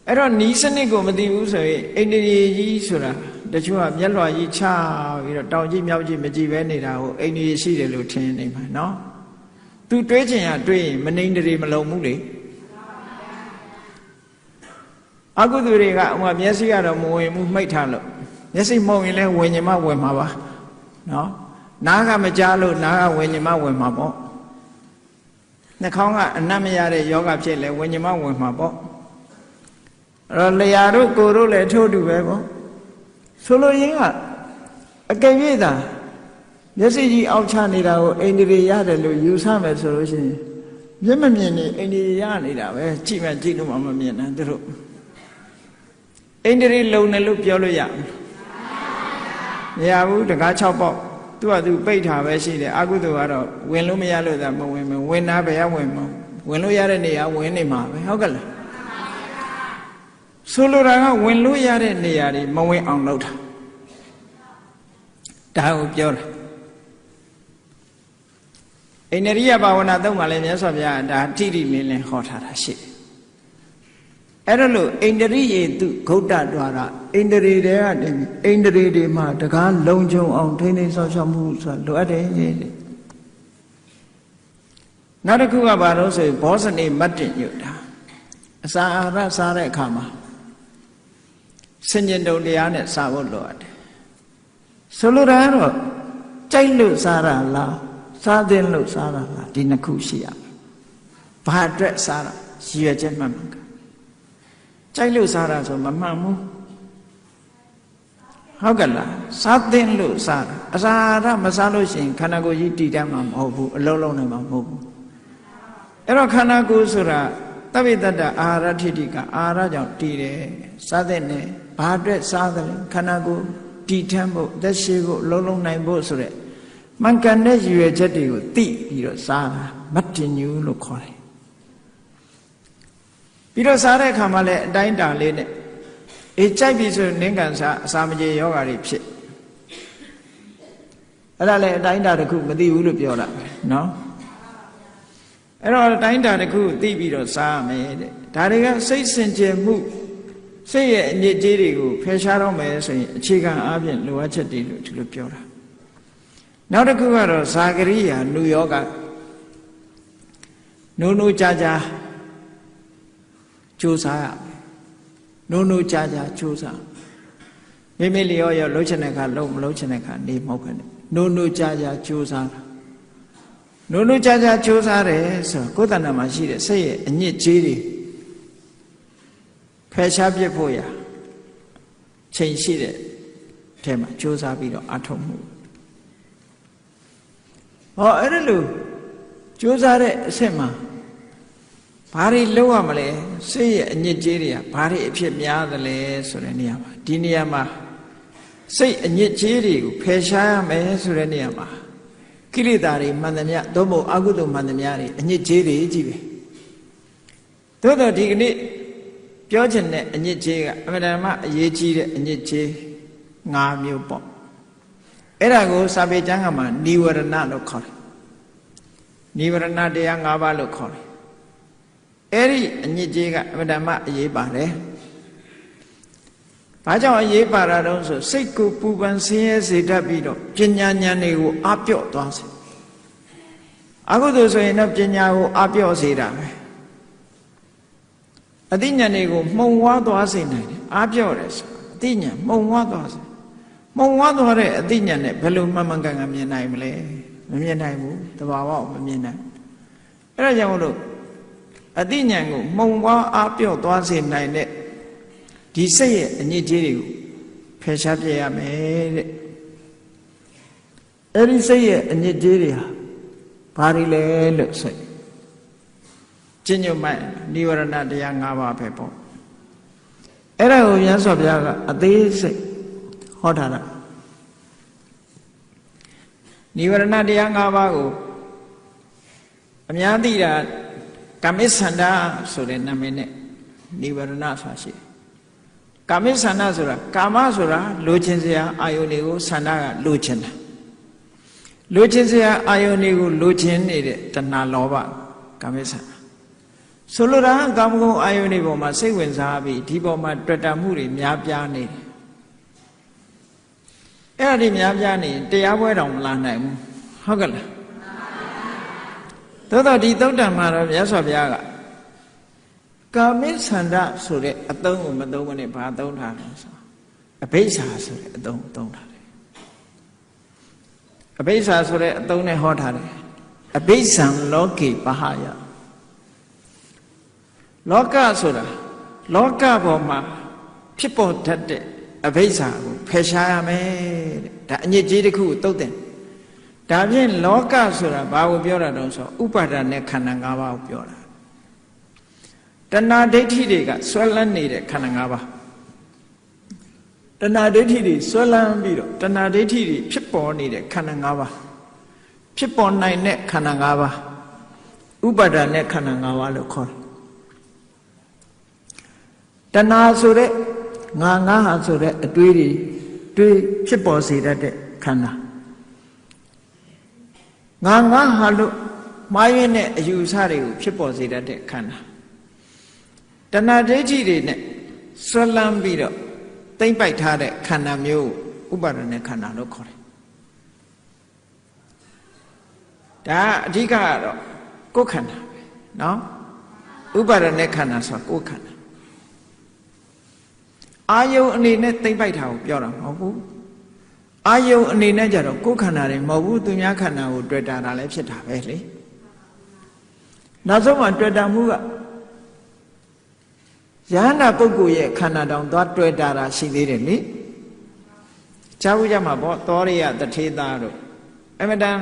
Speaker 1: အဲ့တော့နီးစနစ်ကိုမသိဘူးဆိုရင်အိန္ဒြေကြီးဆိုတာတချို့ကမျက်လွှာကြီးချပြီးတော့တောင်ကြီးမြောက်ကြီးမကြည့်ပဲနေတာကိုအိန္ဒြေရှိတယ်လို့ထင်နေမှာနော်သူတွေးချင်ရတွေးရင်မနှိမ်တည်းမလုံဘူးလေအကုသိုလ်တွေကဥမာမျက်စိကတော့မဝင်ဘူးမှိတ်ထားလို့မျက်စိမှုံရင်လည်းဝင်ញမဝင်မှာပါနော်နားကမကြားလို့နားကဝင်ញမဝင်မှာပေါ့နှာခေါင်းကအနတ်မရတဲ့ယောဂဖြစ်လဲဝင်ញမဝင်မှာပေါ့အဲ့တော့လျှာတို့ကိုယ်တို့လည်းထို့တူပဲပေါ့ဆိုလိုရင်းကအကယ်၍သာမျက်စိကြီးအောက်ချနေတာကိုအိန္ဒြေရတယ်လို့ယူဆမယ်ဆိုလို့ရှိရင်မျက်မမြင်နေအိန္ဒြေရနေတာပဲကြည့်မှကြည့်လို့မှမမြင်နိုင်သူတို့အိန္ဒြေလုံတယ်လို့ပြောလို့ရမရဘူးတကား6ပေါက်သူကသူပိတ်ထားပဲရှိတယ်အကုသိုလ်ကတော့ဝင်လို့မရလို့သာမဝင်ဘူးဝင်တာဘယ်ကဝင်မဝင်လို့ရတဲ့နေရာဝင်နေမှာပဲဟုတ်ကလားဆိုလိုတာကဝင်လို့ရတဲ့နေရာတွေမဝင်အောင်လုပ်တာဒါကိုပြောတာအိန္ဒြိယဘာဝနာသုံးပါလဲမြတ်စွာဘုရားဒါတိတိလင်းလင်းဟောထားတာရှိတယ်အဲ့ဒါလို့အိန္ဒြိယေတုဂௌတ္တ द्वार အိန္ဒြေတွေကနေအိန္ဒြေတွေမှာတကားလုံခြုံအောင်ထိန်းသိမ်းဆောင်ရှောက်မှုဆိုတာလိုအပ်တယ်နောက်တစ်ခုကဘာလို့ဆိုရင်ဘောဇနေမတ်တင်ညွတ်တာအစာအာဟာရစားတဲ့အခါမှာဆင်ញင်တုံတရားနဲ့စားဖို့လိုအပ်တယ်ဆိုလိုတာကတော့ကြိုက်လို့စားတာလား စားသင့်လို့စားတာလားဒီနှစ်ခုရှိရမယ်ဘာအတွက်စားတာရည်ရွယ်ချက်မှန်မှန်ကကြိုက်လို့စားတာဆိုမမှန်ဘူးဟုတ်ကလားစားသင့်လို့စားတာအစာရမစားလို့ရှိရင်ခန္ဓာကိုယ်ကြီးတည်တတ်မှာမဟုတ်ဘူးအလုံးလုံးနိုင်မှာမဟုတ်ဘူးအဲ့တော့ခန္ဓာကိုယ်ဆိုတာသဗ္ဗတတ္တအာဟာရထိတိကအာဟာရကြောင့်တည်တယ်စားသင့်တယ်ဘာအတွက်စားတယ်ခန္ဓာကိုယ်တည်ထမ်းဖို့သက်ရှိဖို့လုံးလုံးနိုင်ဖို့ဆိုတဲ့မှန်ကန်တဲ့ရည်ရွယ်ချက်တွေကိုသိပြီးတော့စားတာမတ္တညူလို့ခေါ်တယ်ပြီးတော့စားတဲ့အခါမှာလည်းအတိုင်းတာလေးနဲ့ကြိုက်ပြီဆိုရင်နင်းကန်စားအစာမကြေယောဂါတွေဖြစ်အဲ့ဒါလည်းအတိုင်းတာတစ်ခုမသိဘူးလို့ပြောတာပဲနော်အဲ့တော့အတိုင်းတာတစ်ခုသိပြီးတော့စားရမယ်တဲ့ဒါတွေကစိတ်စင်ကြယ်မှုစိတ်ရဲ့အညစ်အကြေးတွေကိုဖယ်ရှားတော့မယ်ဆိုရင်အခြေခံအားဖြင့်လိုအပ်ချက်တွေလို့ဒီလိုပြောတာနောက်တစ်ခုကတော့ဇာကရိယာနုယောဂနိုးနိုးကြာကြာကြိုးစားရနိုးနိုးကြာကြာကြိုးစားမိမိလျော်ရောလှုပ်ချင်တဲ့ခါလှုပ်မလှုပ်ချင်တဲ့ခါနေမဟုတ်ပဲနိုးနိုးကြာကြာကြိုးစားတာနိုးနိုးကြာကြာကြိုးစားတယ်ဆိုတော့ကိုယ်တဏ္ဍာမှာရှိတဲ့စိတ်ရဲ့အညစ်အကြေးတွေဖယ်ရှားပြစ်ဖို့ရချိန်ရှိတဲ့ထဲမှာကြိုးစားပြီးတော့အထောက်မှုဟောအဲ့ဒါလို့ကြိုးစားတဲ့အဆင့်မှာဘာတွေလုပ်ရမလဲစိတ်ရဲ့အညစ်အကြေးတွေကဘာတွေအဖြစ်များသလဲဆိုတဲ့နေရာမှာဒီနေရာမှာစိတ်အညစ်အကြေးတွေကိုဖယ်ရှားရမယ်ဆိုတဲ့နေရာမှာကိလေသာတွေမှန်သမျှသို့မဟုတ်အကုသိုလ်မှန်သမျှတွေအညစ်အကြေးတွေကြီးပဲသို့တော့ဒီကနေ့ပြောချင်တဲ့အညစ်အကြေးကအမှန်တမ်းအရေးကြီးတဲ့အညစ်အကြေး၅မျိုးပေါ့အဲ့ဒါကိုစာပေကျမ်းကမှာနိဝရဏလို့ခေါ်တယ်နိဝရဏတရား၅ပါးလို့ခေါ်တယ်အဲ့ဒီအညစ်အကြေးကအမှန်တမ်းအရေးပါတယ်ဘာကြောင့်အရေးပါတာတုံးဆိုစိတ်ကိုပူပန်ဆင်းရဲစေတတ်ပြီးတော့ပညာဉာဏ်တွေကိုအပြော့သွားစေအကုသိုလ်ဆိုရင်တော့ပညာကိုအပြော့စေတာပဲအသိဉာဏ်တွေကိုမှုံဝါးသွားစေနိုင်တယ်အပြော့တယ်ဆိုအသိဉာဏ်မှုံဝါးသွားစေမှုံဝါးသွားတဲ့အသိဉာဏ်နဲ့ဘယ်လိုမှန်မှန်ကန်ကန်မြင်နိုင်မလဲမမြင်နိုင်ဘူးတဘာဝမမြင်နိုင်အဲ့ဒါကြောင့်မလို့အသိဉာဏ်ကိုမှုံဝါးအပြော့သွားစေနိုင်တဲ့ဒီစိတ်ရဲ့အညစ်အကြေးတွေကိုဖယ်ရှားပြရမယ်တဲ့အဲ့ဒီစိတ်ရဲ့အညစ်အကြေးတွေဟာဘာတွေလဲလို့ဆိုကျင့်ညွတ်မှနိဝရဏတရား၅ပါးပဲပေါ့အဲ့ဒါကိုမြတ်စွာဘုရားကအသေးစိတ်ဟောထားတာနိဝရဏတရား၅ပါးကိုအများသိတာကာမိသန္တာဆိုတဲ့နာမည်နဲ့နိဝရဏဆိုတာရှိတယ်ကာမိသန္တာဆိုတာကာမဆိုတာလိုချင်စရာအာယုန်တွေကိုသန္တာကလိုချင်တာလိုချင်စရာအာယုန်တွေကိုလိုချင်နေတဲ့တဏှာလောဘကာမိသန္တာဆိုလိုတာကာမဂုဏ်အာယုန်တွေပေါ်မှာစိတ်ဝင်စားပြီးဒီပေါ်မှာတွေ့တာမှုတွေများပြားနေတယ်အဲ့ဒါတွေများပြားနေတရားပွဲတော်မလာနိုင်ဘူးဟုတ်ကဲ့လားသို့တော့ဒီသုတ္တံမှာတော့မြတ်စွာဘုရားကကာမိသန္တာဆိုတဲ့အသုံးကိုမသုံးဘဲနဲ့ဘာသုံးထားလဲဆိုအဘိဓါဆိုတဲ့အသုံးသုံးထားတယ်အဘိဓါဆိုတဲ့အသုံးနဲ့ဟောထားတယ်အဘိဇံလောကေပဟယလောကဆိုတာလောကပေါ်မှာဖြစ်ပေါ်တတ်တဲ့အဘိဓါကိုဖယ်ရှားရမယ်တဲ့ဒါအညစ်အကြေးတစ်ခုကိုတုတ်တယ်ဒါဖြင့်လောကဆိုတာဘာကိုပြောတာတုံးဆိုဥပါဒာနဲ့ခန္ဓာ၅ပါးကိုပြောတာတဏှာဒိဋ္ဌိတွေကဆွဲလန်းနေတဲ့ခန္ဓာ၅ပါးတဏှာဒိဋ္ဌိတွေဆွဲလန်းပြီးတော့တဏှာဒိဋ္ဌိတွေဖြစ်ပေါ်နေတဲ့ခန္ဓာ၅ပါးဖြစ်ပေါ်နိုင်တဲ့ခန္ဓာ၅ပါးဥပါဒာနဲ့ခန္ဓာ၅ပါးလို့ခေါ်တယ်တဏှာဆိုတဲ့ငါဟာဆိုတဲ့အတွေးတွေဖြစ်ပေါ်စေတတ်တဲ့ခန္ဓာငါဟာလို့မှားယွင်းတဲ့အယူအဆတွေကိုဖြစ်ပေါ်စေတတ်တဲ့ခန္ဓာတဏှာဒိဋ္ဌိတွေနဲ့ဆွဲလန်းပြီးတော့သိမ့်ပိုက်ထားတဲ့ခန္ဓာမျိုးဥပါဒณะခန္ဓာလို့ခေါ်တယ်ဒါအဓိကကတော့ကိုယ်ခန္ဓာပဲနော်ဥပါဒณะခန္ဓာဆိုတာကိုယ်ခန္ဓာအာယုန်အနေနဲ့သိမ့်ပိုက်ထားကိုပြောတာမဟုတ်ဘူး အာယုံအနေနဲ့ကြတော့ကိုယ်ခန္ဓာတွေမဟုတ်ဘူးသူများခန္ဓာကိုတွေ့တာလည်းဖြစ်တာပဲလေနောက်ဆုံးမှတွေ့တာမှုကယဟန္တာပုဂ္ဂိုလ်ရဲ့ခန္ဓာတောင်သွားတွေ့တာရှိသေးတယ်လေကြားဘူးကြမှာပေါ့သောရိယတထေသားတို့အမတန်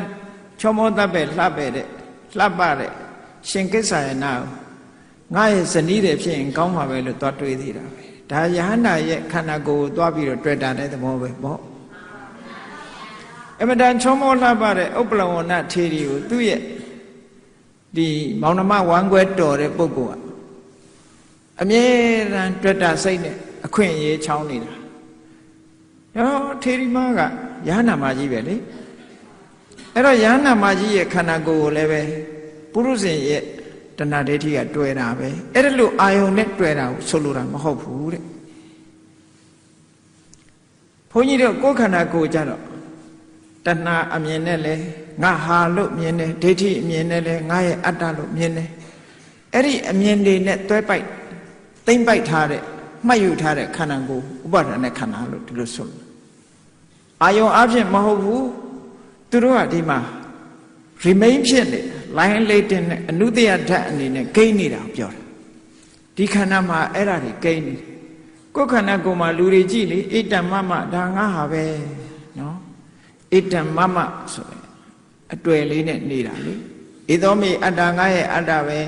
Speaker 1: ချောမောတတ်ပဲလှပဲတဲ့လှပတဲ့ရှင်ကိစ္ဆယနာငါရဲ့ဇနီးတွေဖြစ်ရင်ကောင်းမှာပဲလို့သွားတွေးသေးတာပဲဒါယဟန္တာရဲ့ခန္ဓာကိုယ်ကိုသွားပြီးတော့တွေ့တာတဲ့သဘောပဲပေါ့အမတန်ချောမောလှပတဲ့ဥပ္ပလဝဏထေရီကိုသူ့ရဲ့ဒီမောင်နှမဝမ်းကွဲတော်တဲ့ပုဂ္ဂိုလ်ကအမြဲတမ်းတွေ့တာစိတ်နဲ့အခွင့်အရေးချောင်းနေတာဟောထေရီမကယဟန္တာမကြီးပဲလေအဲ့တော့ယဟန္တာမကြီးရဲ့ခန္ဓာကိုယ်ကိုလည်းပဲပုရုဇဉ်ရဲ့တဏှာဒိဋ္ဌိကတွေ့တာပဲအဲ့ဒါလို့အာယုန်နဲ့တွေ့တာကိုဆိုလိုတာမဟုတ်ဘူးတဲ့ဘုန်းကြီးတို့ကိုယ်ခန္ဓာကိုယ်ကြတော့တဏှာအမြင်နဲ့လဲငါဟာလို့မြင်တယ်ဒိဋ္ဌိအမြင်နဲ့လဲငါရဲ့အတ္တလို့မြင်တယ်အဲ့ဒီအမြင်တွေနဲ့တွဲပိုက်သိမ့်ပိုက်ထားတဲ့မှတ်ယူထားတဲ့ခန္ဓာကိုယ်ဥပါဒณะခန္ဓာလို့ဒီလိုဆိုလို့အာယုံအဖြစ်မဟုတ်ဘူးသူတို့ကဒီမှာ remain ဖြစ်နေ line latent နဲ့အနုတ္တယဓာတ်အနေနဲ့ဂိမ်းနေတာကိုပြောတာဒီခန္ဓာမှာအဲ့ဒါတွေဂိမ်းနေကိုယ်ခန္ဓာကိုယ်မှာလူတွေကြည့်လေဣတ္တမမဒါငါဟာပဲနော်ဣတ္တမမဆိုအတွေ့လေးနဲ့နေတာလေဧသောမေအတ္တငါရဲ့အတ္တပဲ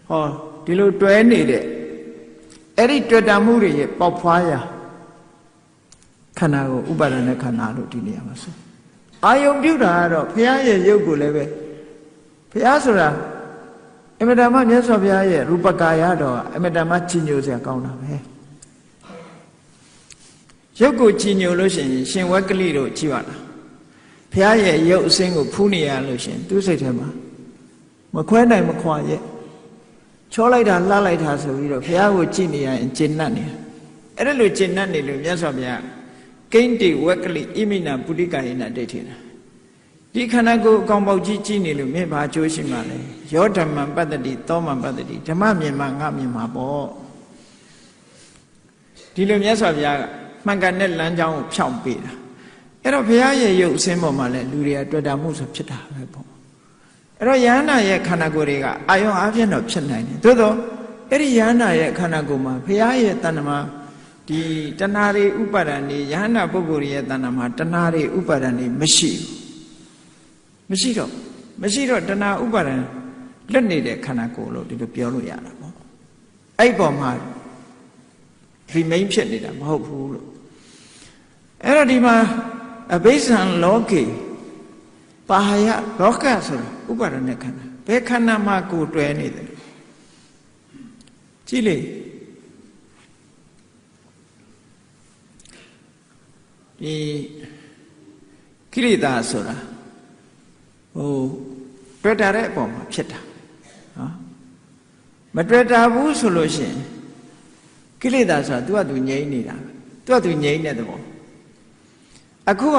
Speaker 1: ဟောဒီလိုတွဲနေတဲ့အဲ့ဒီတွေ့တာမှုတွေရဲ့ပေါက်ဖွားရာခန္ဓာကိုဥပါဒณะခန္ဓာလို့ဒီနေရာမှာဆိုအာယုံပြုတာကတော့ဘုရားရဲ့ရုပ်ကိုလည်းပဲဘုရားဆိုတာအမတမမြတ်စွာဘုရားရဲ့ရူပကာယတော်အမတမကြီးညိုစရာကောင်းတာပဲရုပ်ကိုကြီးညိုလို့ရှိရင်ရှင်ဝက်ကလိတို့ကြည့်ပါလားဘုရားရဲ့ရုပ်အစင်းကိုဖူးနေရလို့ရှိရင်သူ့စိတ်ထဲမှာမခွဲနိုင်မခွာရဲ့ချောလိုက်တာလှလိုက်တာဆိုပြီးတော့ဘုရားကိုကြည့်နေရရင်ကျင့်납နေအဲ့ဒါလို့ကျင့်납နေလို့မြတ်စွာဘုရားကိဉ္တိဝက်ကလိဣမိနာပုရိကာယနာဒိဋ္ဌိနာဒီခန္ဓာကိုယ်အကောင်ပေါက်ကြီးကြည့်နေလို့မင်းဘာအကျိုးရှိမှလဲယောဓမ္မံပတ္တိသောမံပတ္တိဓမ္မမြင်မှငါမြင်မှာပေါ့ဒီလိုမြတ်စွာဘုရားကမှန်ကန်တဲ့လမ်းကြောင်းကိုဖြောင့်ပေးတာအဲ့တော့ဘုရားရဲ့ရုပ်အစင်းပေါ်မှာလဲလူတွေကတွေ့တာမှုဆိုဖြစ်တာပဲပေါ့အဲ့တော့ယန္နာရဲ့ခန္ဓာကိုယ်တွေကအာယုံအပြည့်တော့ဖြစ်နိုင်တယ်သို့တော့အဲ့ဒီယန္နာရဲ့ခန္ဓာကိုယ်မှာဘုရားရဲ့တဏ္ဍမှာဒီတဏှာတွေဥပါဒဏ်တွေယဟန္တာပုဂ္ဂိုလ်ရဲ့တဏ္ဍာမှာတဏှာတွေဥပါဒဏ်တွေမရှိတော့တဏှာဥပါဒဏ်လွတ်နေတဲ့ခန္ဓာကိုယ်လို့ဒီလိုပြောလို့ရတာပေါ့အဲ့ပေါ်မှာ remain ဖြစ်နေတာမဟုတ်ဘူးလို့အဲ့တော့ဒီမှာအဘိဇံလောကေပါဟယလောကဆိုတာဥပါဒณะခန္ဓာဘယ်ခန္ဓာမှာကိုယ်တွဲနေတယ်ကြည့်လေဒီကိလေသာဆိုတာတွေ့တာတဲ့အပေါ်မှာဖြစ်တာနော်မတွေ့တာဘူးဆိုလို့ရှိရင်ကိလေသာဆိုတာသူကသူငြိမ်းနေတာသူကသူငြိမ်းတဲ့သဘောအခုက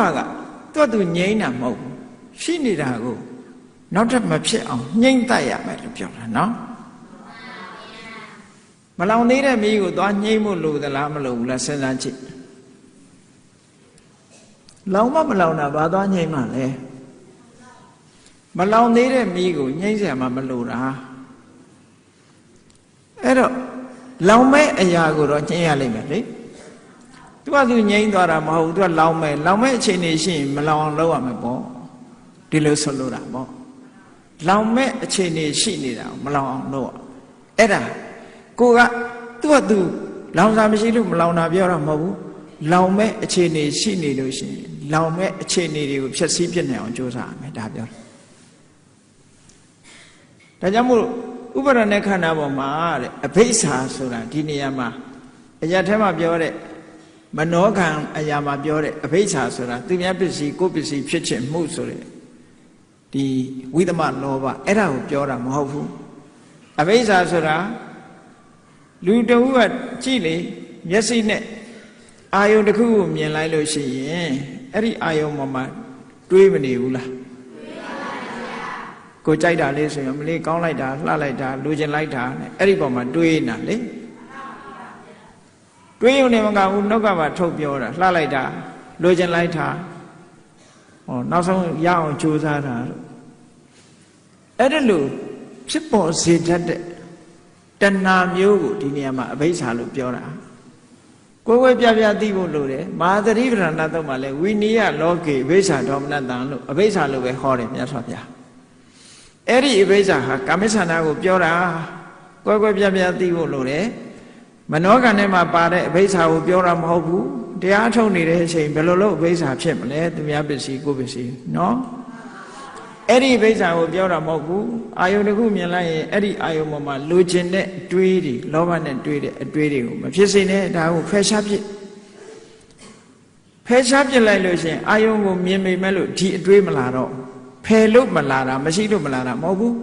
Speaker 1: သူကသူငြိမ်းတာမဟုတ်ဘူးရှိနေတာကိုနောက်ထပ်မဖြစ်အောင်ငြိမ်းတတ်ရမယ်လို့ပြောတာနော်မလောင်သေးတဲ့မီးကိုသွားငြိမ်းဖို့လိုသလားမလိုဘူးလားစဉ်းစားကြည့်လောင်မလောင်တာဘာသွားငြိမ်းမှလဲမလောင်သေးတဲ့မီးကိုငြိမ်းเสียမှမလိုတာအဲ့တော့လောင်မဲ့အရာကိုတော့ငြိမ်းရလိမ့်မယ်လေသူကသူငြိမ်းသွားတာမဟုတ်ဘူးသူကလောင်မဲ့အခြေအနေရှိရင်မလောင်အောင်လုပ်ရမယ်ပေါ့ဒီလိုဆိုလိုတာပေါ့လောင်မဲ့အခြေအနေရှိနေတာကိုမလောင်အောင်လုပ်အဲ့ဒါကိုကသူကသူလောင်စာမရှိလို့မလောင်တာပြောတာမဟုတ်ဘူးလောင်မဲ့အခြေအနေရှိနေလို့ရှိရင်လောင်မဲ့အခြေအနေတွေကိုဖျက်ဆီးပြနိုင်အောင်ကြိုးစားရမယ်ဒါပြောတာဒါကြောင့်မို့ဥပါဒณะခန္ဓာပေါ်မှာတဲ့အဘိဓါဆိုတာဒီနေရာမှာအရာထဲမှာပြောတဲ့မနောကံအရာမှာပြောတဲ့အဘိဓါဆိုတာသူများပစ္စည်းကိုယ်ပစ္စည်းဖြစ်ခြင်းမှုဆိုတဲ့ဒီဝိသမလောဘအဲ့ဒါကိုပြောတာမဟုတ်ဘူးအဘိဓါဆိုတာလူတဦးကကြည့်လေမျက်စိနဲ့အာယုံတစ်ခုကိုမြင်လိုက်လို့ရှိရင်အဲ့ဒီအာယုံပေါ်မှာတွေးမနေဘူးလားကိုကြိုက်တာလေးဆိုရင်မလေးကောင်းလိုက်တာလှလိုက်တာလူကျင်လိုက်တာနဲ့အဲ့ဒီပေါ်မှာတွေးနေတာလေတွေးရုံနဲ့မကဘူးနောက်ကမှထုတ်ပြောတာလှလိုက်တာ လိုချင်လိုက်တာဟောနောက်ဆုံးရအောင်ကြိုးစားတာအဲ့ဒါလို့ဖြစ်ပေါ်စေတတ်တဲ့တဏှာမျိုးကိုဒီနေရာမှာအဘိဓါလို့ပြောတာကိုယ်ပြပြသိဖို့လိုတယ်မဟာသတိပဋ္ဌာန်သုံးမှာလဲဝိနည်းလောကေအဘိဓါဒေါမနတံလို့အဘိဓါလို့ပဲဟောတယ်မြတ်စွာဘုရားအဲ့ဒီအဘိဓါဟာကာမိဆန္ဒကိုပြောတာကိုယ်ပြပြသိဖို့လိုတယ်မနောကံထဲမှာပါတဲ့အဘိဓါကိုပြောတာမဟုတ်ဘူးတရားထုတ်နေတဲ့အချိန်ဘယ်လိုလုပ်အဘိဓါဖြစ်မလဲသူများပစ္စည်းကိုယ်ပစ္စည်းနော်အဲ့ဒီအဘိဓါကိုပြောတာမဟုတ်ဘူးအာယုန်တစ်ခုမြင်လိုက်ရင်အဲ့ဒီအာယုန်ပေါ်မှာလိုချင်တဲ့အတွေးတွေလောဘနဲ့တွေးတဲ့အတွေးတွေကိုမဖြစ်စေနဲ့ဒါကိုဖယ်ရှားပစ်လိုက်လို့ရှိရင်အာယုန်ကိုမြင်မိမဲ့လို့ဒီအတွေးမလာတော့ဖယ်လို့မလာတာမရှိလို့မလာတာမဟုတ်ဘူး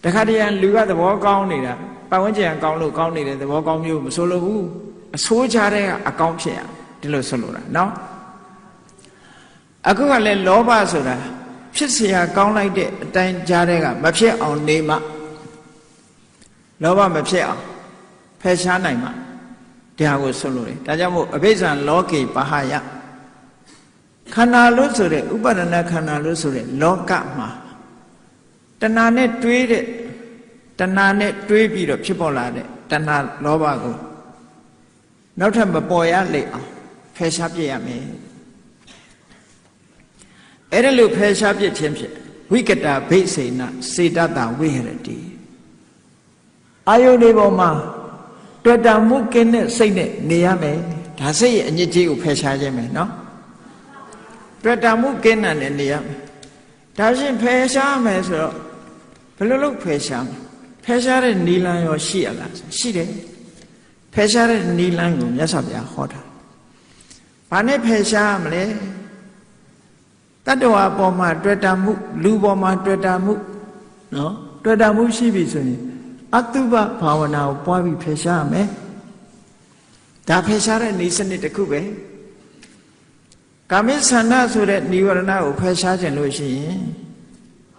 Speaker 1: တခါတည်းလူကသဘောကောင်းနေတာပတ်ဝန်းကျင်ကကောင်းလို့ကောင်းနေတဲ့သဘောကောင်းမျိုးမဆိုလိုဘူးအဆိုးကြတဲ့အကောင်းဖြစ်ရဒီလိုဆိုလိုတာနော်အခုကလည်းလောဘဆိုတာဖြစ်เสียကောင်းလိုက်တဲ့အတိုင်းကြားတဲ့ကမဖြစ်အောင်နေမှလောဘမဖြစ်အောင်ဖယ်ရှားနိုင်မှတရားကိုဆိုလိုတယ်ဒါကြောင့်မို့အဘိဇံလောကေပဟယခန္ဓာလို့ဆိုတဲ့ဥပါဒနာခန္ဓာလို့ဆိုတဲ့လောကမှာတဏှာနဲ့တွေးတဲ့တဏှာနဲ့တွေးပြီးတော့ဖြစ်ပေါ်လာတဲ့တဏှာလောဘကိုနောက်ထပ်မပေါ်ရလေအောင်ဖယ်ရှားပြရမယ်အဲ့ဒါလို့ဖယ်ရှားပြခြင်းဖြင့်ဝိကတာဘိစေနစေတတဝိဟရတိအာယုန်ဒီပေါ်မှာတွေ့တာမှုကင်းတဲ့စိတ်နဲ့နေရမယ်ဒါစိတ်ရဲ့အညစ်အကြေးကိုဖယ်ရှားခြင်းပဲနော်တွေ့တာမှုကင်းတဲ့နဲ့နေရမယ်ဒါဖြင့်ဖယ်ရှားမယ်ဆိုတော့ဘယ်လိုလုပ်ဖယ်ရှားမလဲဖယ်ရှားတဲ့နိလန်းရောရှိရလားရှိတယ်ဖယ်ရှားတဲ့နိလန်းကိုမြတ်စွာဘုရားဟောတာဘာနဲ့ဖယ်ရှားမလဲတတ္တဝါပေါ်မှာတွေ့တာမှုလူပေါ်မှာတွေ့တာမှုနော်တွေ့တာမှုရှိပြီဆိုရင်အတုပဘာဝနာကိုပွားပြီးဖယ်ရှားရမယ်ဒါဖယ်ရှားတဲ့နည်းစနစ်တစ်ခုပဲကာမိဆန္ဒဆိုတဲ့និဝရဏကိုဖယ်ရှားခြင်းလို့ရှိရင်